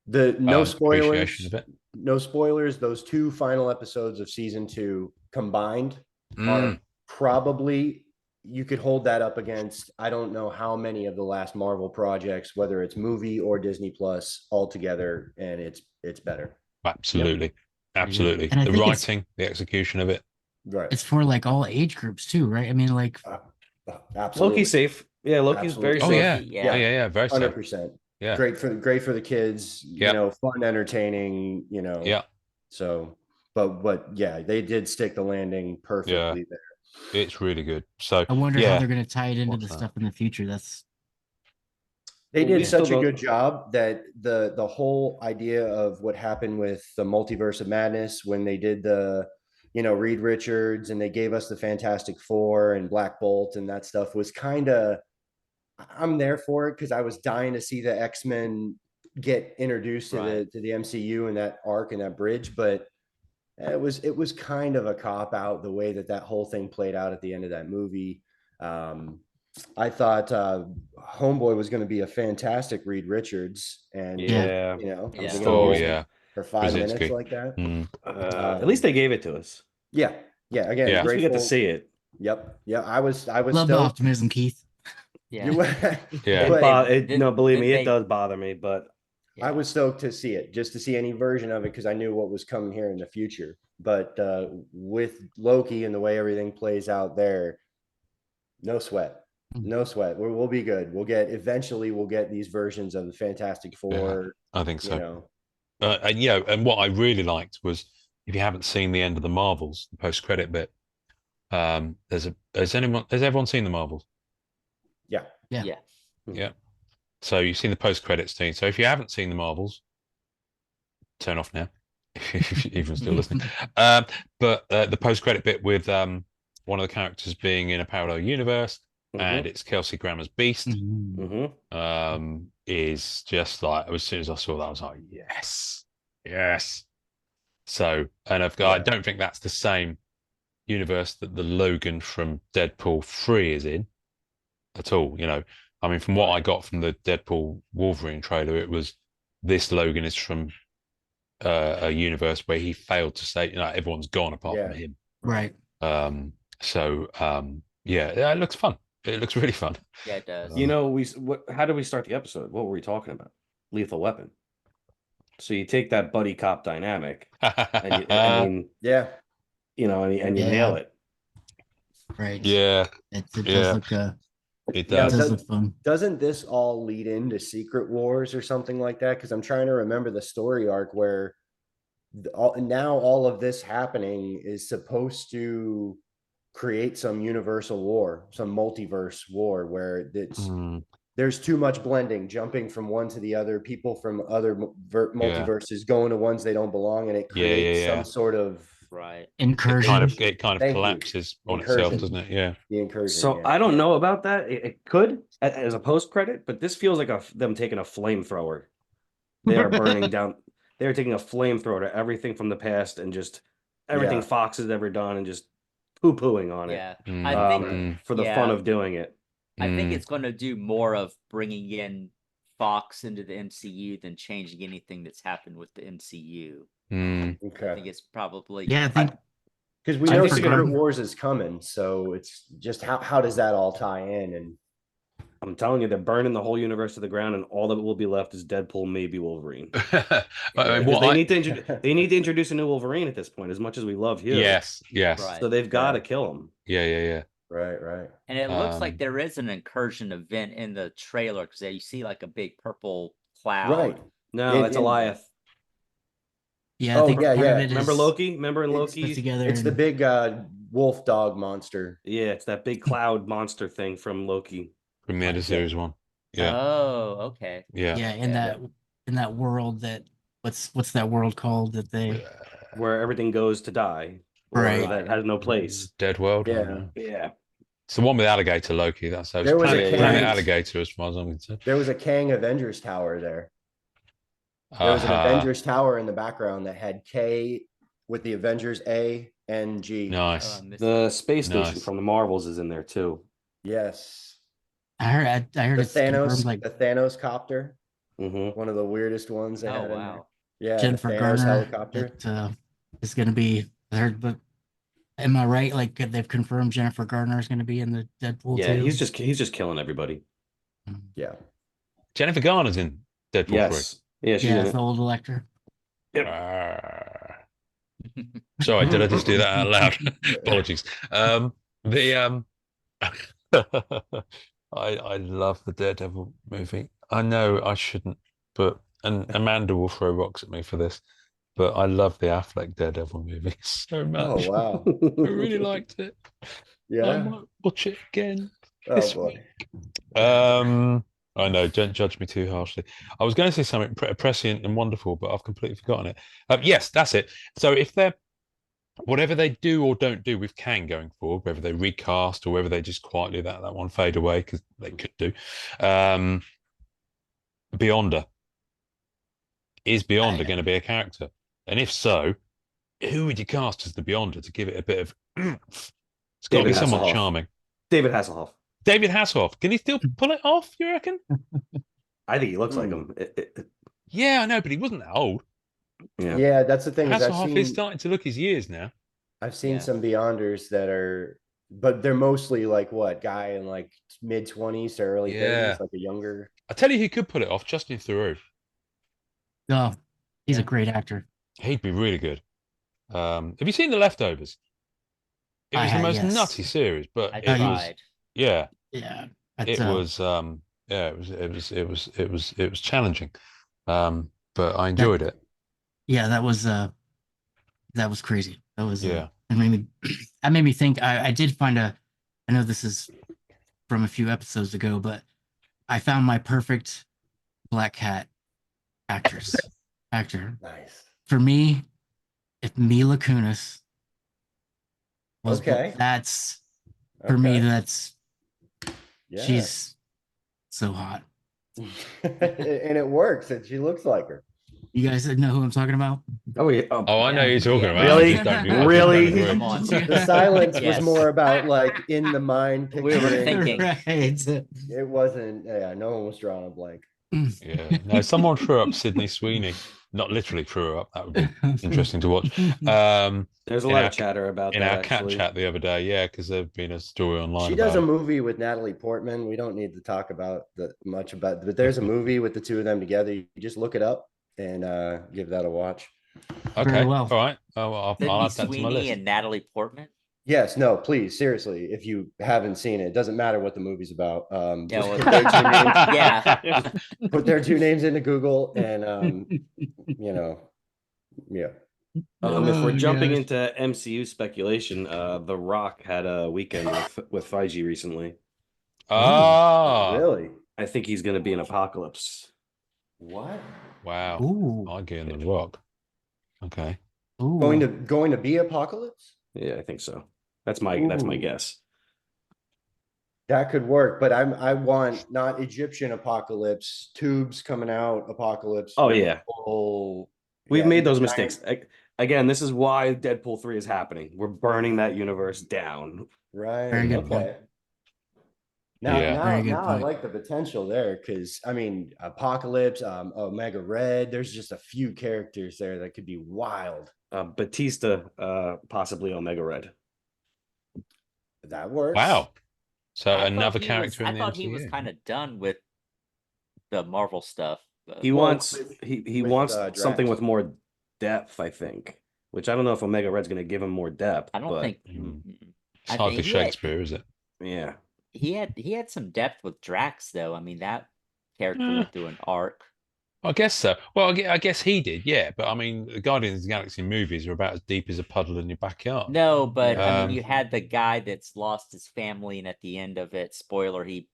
no spoilers. appreciation of it. No spoilers. Those 2 final episodes of season 2 combined are probably, you could hold that up against, I don't know how many of the last Marvel projects, whether it's movie or Disney Plus all together, and it's better. Absolutely. Absolutely. And I the think writing, the execution of it. Right. It's for like all age groups too, right? I mean, like absolutely. Loki's safe. Yeah, Loki's very Oh safe. yeah, very safe. 100%. Yeah. Great for the kids, fun, entertaining, Yeah. So, but yeah, they did stick the landing perfectly there. It's really good. So I wonder how they're going to tie it into the that. stuff in the future. They did such a good job that the whole idea of what happened with the Multiverse of Madness when they did the, Reed Richards, and they gave us the Fantastic Four and Black Bolt and that stuff was kind of, I'm there for it because I was dying to see the X-Men get introduced to the MCU and that arc and that bridge, but it was kind of a cop out the way that whole thing played out at the end of that movie. I thought Homeboy was going to be a fantastic Reed Richards, and for 5 minutes like that. At least they gave it to us. Yeah. Again, at least we get to see it. Yep. Yeah, I was Love stoked. the optimism, Keith. Yeah. Believe me, it does bother me, but I was stoked to see it, just to see any version of it, because I knew what was coming here in the future. But with Loki and the way everything plays out there, no sweat. We'll be good. Eventually we'll get these versions of the Fantastic Four. I think so. And what I really liked was, if you haven't seen the end of the Marvels, the post-credit bit, has everyone seen the Marvels? Yeah. So you've seen the post-credits scene. So if you haven't seen the Marvels, turn off now, if you're even still listening. But the post-credit bit with one of the characters being in a parallel universe, and it's Kelsey Grammer's Beast, is just like, as soon as I saw that, I was like, yes. So, and I don't think that's the same universe that the Logan from Deadpool 3 is in at all. I mean, from what I got from the Deadpool Wolverine trailer, it was, this Logan is from a universe where he failed to say, everyone's gone apart from him. Right. It looks fun. It looks really fun. Yeah, it does. How did we start the episode? What were we talking about? Lethal Weapon. So you take that buddy cop dynamic, and you nail it. Right. Yeah. It does look. It does. It does look fun. Doesn't this all lead into Secret Wars or something like that? Because I'm trying to remember the story arc where now all of this happening is supposed to create some universal war, some multiverse war, where there's too much blending, jumping from one to the other, people from other multiverses going to ones they don't belong, and it creates some sort of incursion. It kind of collapses on itself, doesn't it? Yeah. The incursion. So I don't know about that. It could as a post credit, but this feels like them taking a flamethrower. They are burning down. They're taking a flamethrower to everything from the past and just everything Fox has ever done and just poo-pooing on it. Yeah, I think for the fun of doing it. I think it's going to do more of bringing in Fox into the MCU than changing anything that's happened with the MCU. Okay. I think it's probably I think Because we I know think Secret they're gonna- Wars is coming, so it's just how does that all tie in? And I'm telling you, they're burning the whole universe to the ground, and all that will be left is Deadpool, maybe Wolverine. I mean, Because what they need to introduce a new Wolverine at this point, as much as we love Hugh. yes, Right. So they've got to Yeah. kill him. yeah. right. And it looks like Um, there is an incursion event in the trailer because you see like a big purple cloud. Right. No, that's Eliath. Yeah, I Oh, think yeah, part yeah. of it Remember is Loki? Remember in put Loki? together. It's the and- big wolf dog monster. Yeah, it's that big cloud monster thing from Loki. Premiere the Yeah. series one. Yeah, Oh, okay. yeah. yeah, in that world that what's that world called that they Where everything goes to die. Or Right. that has no place. Dead World. I don't Yeah. know. Yeah. It's the one with Alligator Loki. That's so. It's There was a Planet Kang- Alligator, as far as I'm concerned. There was a Kang Avengers Tower there. There was an Avengers Tower in the background that had K with the Avengers A and G. Nice. The space station Nice. from the Marvels is in there too. Yes. I heard The it's confirmed, like the Thanos copter, Mm-hmm. one of the weirdest ones they Oh, had in there. wow. Yeah, Jennifer the Thanos Garner helicopter. that is going to be. I heard, but am I right? Like they've confirmed Jennifer Garner is going to be in the Deadpool Yeah, too. he's just killing everybody. Yeah. Jennifer Garner's in Deadpool Yes. Yeah, she's yeah, in it's it. the old Electra. 3. Sorry, did I just do that out loud? Apologies. I love the Daredevil movie. I know I shouldn't, but and Amanda will throw rocks at me for this, but I love the Affleck Daredevil movie so much. Oh wow. I really liked it. I Yeah. might watch it again. Oh this boy. I know, don't judge me too harshly. I was going to say something prescient and wonderful, but I've completely forgotten it. Yes, that's it. So if they're whatever they do or don't do with Kang going forward, whether they recast or whether they just quietly let that one fade away, because they could do, Beyonder. Is Beyonder going to be a character? And if so, who would you cast as the Beyonder to give it a bit of oomph? It's got to be David someone Hasselhoff. charming. David Hasselhoff. David Hasselhoff. Can he still pull it off, you reckon? I think he looks like him. Yeah, I know, but he wasn't that old. Yeah. Yeah, that's the thing. Is Hasselhoff is starting to look his years now. I've seen Yeah. some Beyonders that are, but they're mostly like what guy in like mid-20s to early 30s, like a younger. I tell you, he could pull it off. Justin Theroux. Oh, he's a great actor. He'd be really good. Have you seen The Leftovers? It I was the have, most yes. nutty series, but I it was tried. yeah, Yeah, it was it was challenging. But I enjoyed it. Yeah, that was crazy. That was Yeah. It made me that made me think. I did find I know this is from a few episodes ago, but I found my perfect Black Cat actor. Nice. For me, if Mila Kunis was Okay. that's for me, Okay. that's Yeah. she's so hot. And it works, and she looks like her. You guys know who I'm talking about? Oh yeah. Oh, I know who you're talking Yeah. about. Really? I just don't- I just Really? don't agree. Come on. The silence Yes. was more about like in the mind We were picturing. thinking. Right. It wasn't. Yeah, no one was drawing a blank. Yeah. No, someone threw up Sydney Sweeney. Not literally threw her up. That would be interesting to watch. There's a in lot our- of chatter about in that our cat actually. chat the other day, yeah, because there's been a story online. She does about a it. movie with Natalie Portman. We don't need to talk about much about, but there's a movie with the two of them together. You just look it up and give that a watch. Okay, Very well. all right. I'll Sydney add that to my Sweeney list. and Natalie Portman. Yes, no, please, seriously, if you haven't seen it, it doesn't matter what the movie's about. Yeah, Just well, put their two names, yeah. put their two names into Google, and you know, yeah. If Oh, we're jumping gosh. into MCU speculation, The Rock had a weekend with Feige recently. Ah, Really? I think he's going to be in Apocalypse. What? wow. Ooh. Iggy and the Rock. Okay. Ooh. Going to be Apocalypse? Yeah, I think so. That's my Ooh. guess. That could work, but I want not Egyptian Apocalypse, tubes coming out Apocalypse. Oh, with yeah. full- We've yeah, made those giant- mistakes. Again, this is why Deadpool 3 is happening. We're burning that universe down. Right. Very good Okay. point. Now, Yeah. now, Very good now I point. like the potential there because I mean, Apocalypse, Omega Red. There's just a few characters there that could be wild. Batista, possibly Omega Red. That works. Wow. So I another thought he was. character I in the thought he was MCU. kind of done with the Marvel stuff. He Well, wants he with, wants something Drax. with more depth, I think. Which I don't know if Omega Red's going to give him more depth. I don't but, think. It's I hardly think he had, Shakespeare, is it? Yeah. he had some depth with Drax though. I mean that character Eh, went through an arc. I guess so. Well, I guess he did, yeah. But I mean, the Guardians of the Galaxy movies are about as deep as a puddle in your backyard. No, but I mean Um, you had the guy that's lost his family, and at the end of it, spoiler, he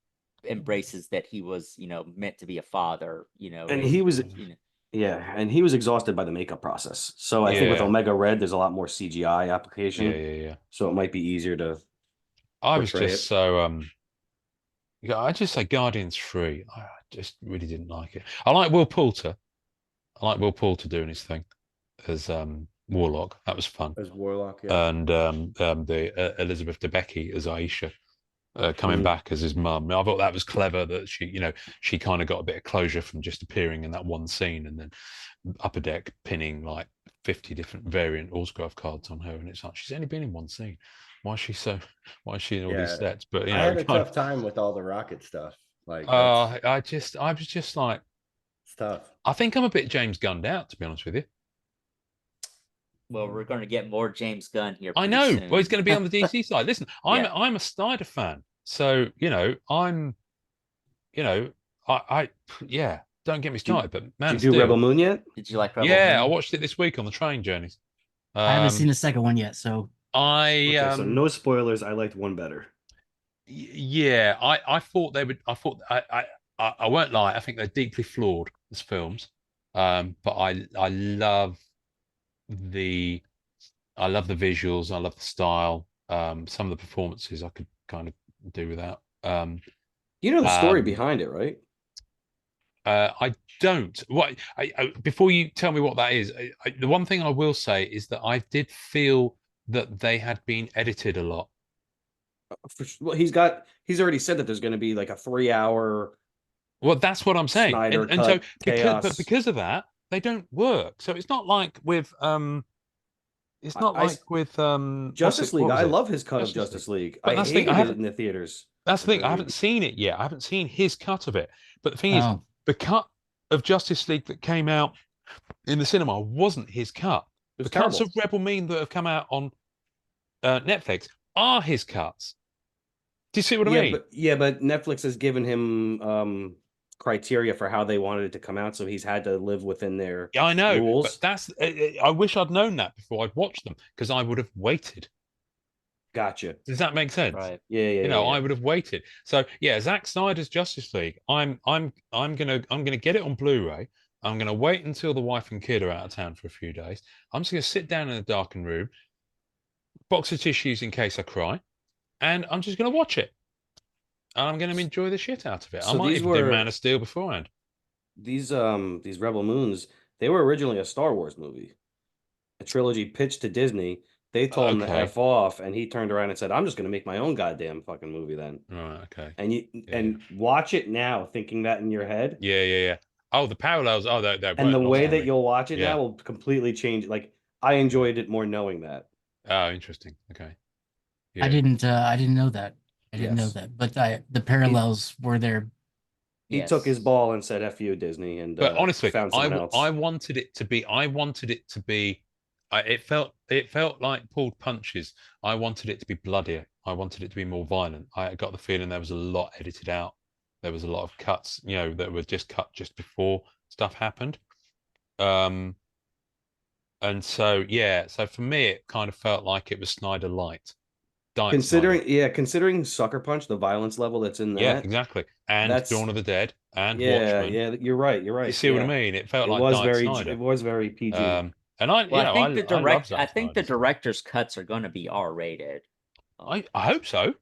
embraces that he was, meant to be a father. And he was you and he was exhausted by the makeup process. So I think with Yeah. Omega Red, there's a lot more CGI yeah, application. yeah. So it might be easier to I was portray just it. so yeah, I just say Guardians 3. I just really didn't like it. I like Will Poulter. I like Will Poulter doing his thing as Warlock. That was fun. As Warlock, yeah. And the Elizabeth Debicki as Aisha coming Mhm. back as his mum. I thought that was clever that she kind of got a bit of closure from just appearing in that one scene, and then Upper Deck pinning like 50 different variant autograph cards on her, and it's like she's only been in one scene. Why is she in all these Yeah. sets? But I had a tough time with all the rocket stuff. Like, I was just like, it's tough. I think I'm a bit James Gunned out, to be honest with you. Well, we're going to get more James Gunn here. I pretty know. soon. Well, he's going to be on the DC side. Listen, Yeah. I'm a Snyder fan, so I'm, I yeah. Don't get me started, but Man of Did you do Rebel Steel. Moon yet? Did you like Rebel Yeah, I Moon? watched it this week on the train journeys. I haven't seen the second one yet, so Okay, so no spoilers. I liked one better. Yeah, I thought they would. I won't lie. I think they're deeply flawed as films. But I love the visuals. I love the style. Some of the performances I could kind of do without. You know the story behind it, right? I don't. What? Before you tell me what that is, the one thing I will say is that I did feel that they had been edited a lot. Well, he's already said that there's going to be like a 3-hour. Well, that's what I'm saying. Snyder And so chaos. because of that, they don't work. So it's not like with Justice League. I love his cut of Justice Justice League. But I that's the thing, hated it in the theaters. That's the thing. I haven't seen it yet. I haven't seen his cut of it. But the thing is, the cut of Justice League that came out in the cinema wasn't his cut. The cuts of Rebel Moon that have come out on Netflix are his cuts. Do you see what I mean? But Netflix has given him criteria for how they wanted it to come out, so he's had to live within their I know, rules. But that's I wish I'd known that before I'd watched them, because I would have waited. Gotcha. Does that make sense? Right. Yeah. I would have waited. So yeah, Zack Snyder's Justice League. I'm gonna get it on Blu-ray. I'm gonna wait until the wife and kid are out of town for a few days. I'm just gonna sit down in a darkened room, box of tissues in case I cry, and I'm just gonna watch it. And I'm gonna enjoy the shit out of it. So I might these even do Man of Steel beforehand. These Rebel Moons, they were originally a Star Wars movie, a trilogy pitched to Disney. They told him to F off, and he turned around and said, "I'm just going to make my own goddamn fucking movie then." Right. Okay. And watch it now, thinking that in your head. Yeah. Oh, the parallels. Oh, they're and the way that you'll watch it now will completely change. Like, I enjoyed it more knowing that. Oh, interesting. Okay. Yeah. I didn't know that. I didn't know that, but the parallels were there. He took his ball and said, "F you, Disney," and but honestly, found someone else. I wanted it to be. It felt like pulled punches. I wanted it to be bloodier. I wanted it to be more violent. I got the feeling there was a lot edited out. There was a lot of cuts, that were just cut just before stuff happened. And so so for me, it kind of felt like it was Snyder light. Considering Sucker Punch, the violence level that's in that. Yeah, exactly. And Dawn of the Dead and Watchmen. Yeah, you're right. You see what I mean? It felt like Snyder. It was very PG. And I think the director's cuts are going to be R-rated. I hope so.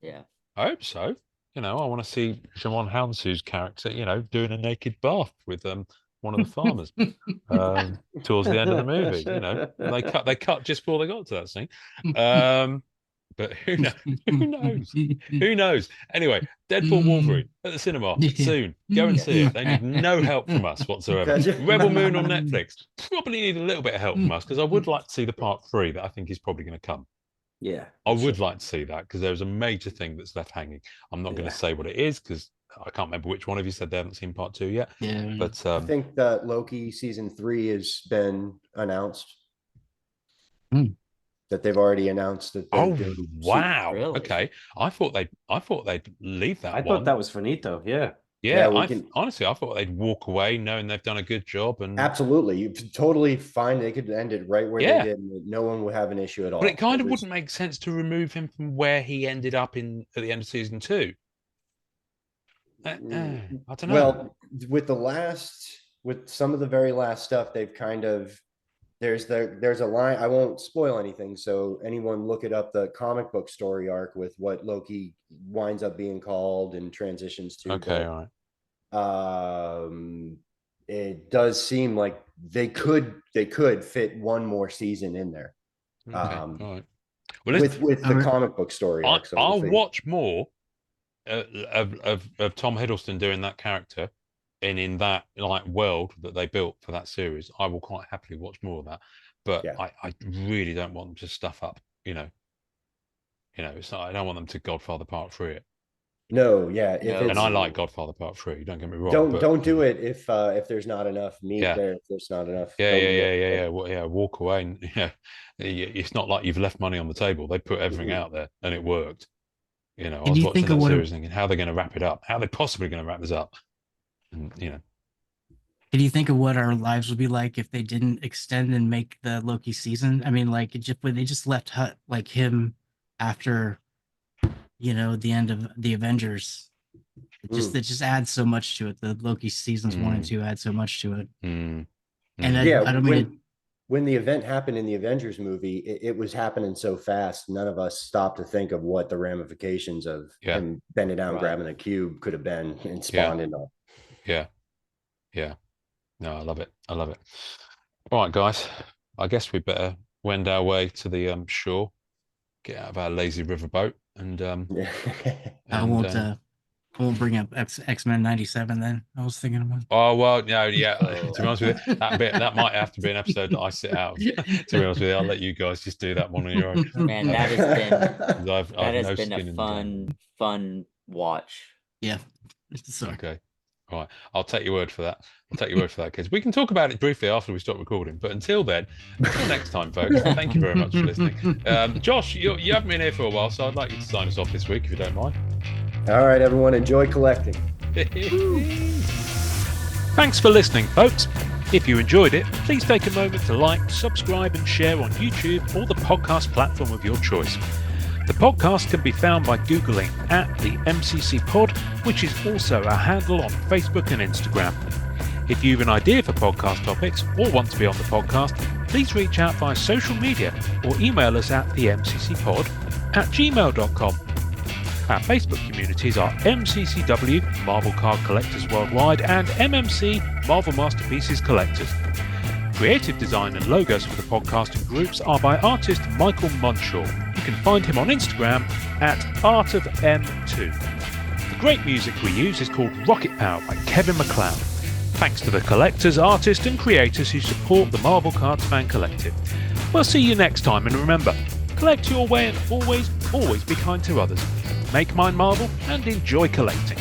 Yeah, I hope so. I want to see Shimon Hounsou's character, doing a naked bath with one of the farmers towards the end of the movie. They cut just before they got to that scene. But who knows? Who knows? Who knows? Anyway, Deadpool Wolverine at the cinema soon. Go and see it. They need no help from us whatsoever. Rebel Moon on Netflix probably need a little bit of help from us, because I would like to see the part 3 that I think is probably going to come. Yeah, I would like to see that, because there's a major thing that's left hanging. I'm not going to say what it is, because I can't remember which one of you said they haven't seen part 2 yet. Yeah, but I think that Loki season 3 has been announced. That they've already announced that. Wow! Really? Okay, I thought they'd leave that. I thought that was finito. Yeah. Yeah, honestly, I thought they'd walk away knowing they've done a good job. And absolutely, you totally fine. They could end it right where they did. No one would have an issue at all. But it kind of wouldn't make sense to remove him from where he ended up at the end of season 2. I don't know. Well, with some of the very last stuff, they've kind of there's a line. I won't spoil anything, so anyone look it up. The comic book story arc with what Loki winds up being called and transitions to. Okay, all right. It does seem like they could fit one more season in there. Okay, all right. Well, with the comic book story arc. So I'll watch more of Tom Hiddleston doing that character. And in that world that they built for that series, I will quite happily watch more of that. But I really don't want them to stuff up, it's not, I don't want them to Godfather Part 3 it. No, yeah. And I like Godfather Part 3, don't get me wrong. Don't do it if there's not enough meat there, if there's not enough. Walk away. And, it's not like you've left money on the table. They put everything out there and it worked. I was watching that series thinking, how are they going to wrap it up? How are they possibly going to wrap this up? And, Can you think of what our lives would be like if they didn't extend and make the Loki season? I mean, when they just left him after, the end of the Avengers. It just adds so much to it. The Loki seasons 1 and 2 add so much to it. And I don't mean when the event happened in the Avengers movie, it was happening so fast. None of us stopped to think of what the ramifications of him bending down, grabbing a cube could have been and spawned into. Yeah. No, I love it. All right, guys. I guess we better wend our way to the shore, get out of our lazy riverboat, and I won't bring up X-Men 97 then. I was thinking about. Oh well, no, yeah. To be honest with you, that might have to be an episode that I sit out of. To be honest with you, I'll let you guys just do that one on your own. Man, that has been a fun watch. Yeah. Sorry. Okay. All right, I'll take your word for that. Kids. We can talk about it briefly after we stop recording. But until then, until next time, folks, thank you very much for listening. Josh, you haven't been here for a while, so I'd like you to sign us off this week, if you don't mind. All right, everyone, enjoy collecting. Thanks for listening, folks. If you enjoyed it, please take a moment to like, subscribe, and share on YouTube or the podcast platform of your choice. The podcast can be found by Googling @the MCC Pod, which is also our handle on Facebook and Instagram. If you have an idea for podcast topics or want to be on the podcast, please reach out via social media or email us at themccpod@gmail.com. Our Facebook communities are MCCW, Marvel Card Collectors Worldwide, and MMC, Marvel Masterpieces Collectors. Creative design and logos for the podcast and groups are by artist Michael Munshaw. You can find him on Instagram @artofm2. The great music we use is called Rocket Power by Kevin MacLeod. Thanks to the collectors, artists and creators who support the Marvel Cards Fan Collective. We'll see you next time, and remember, collect your way and always be kind to others. Make mine Marvel and enjoy collecting.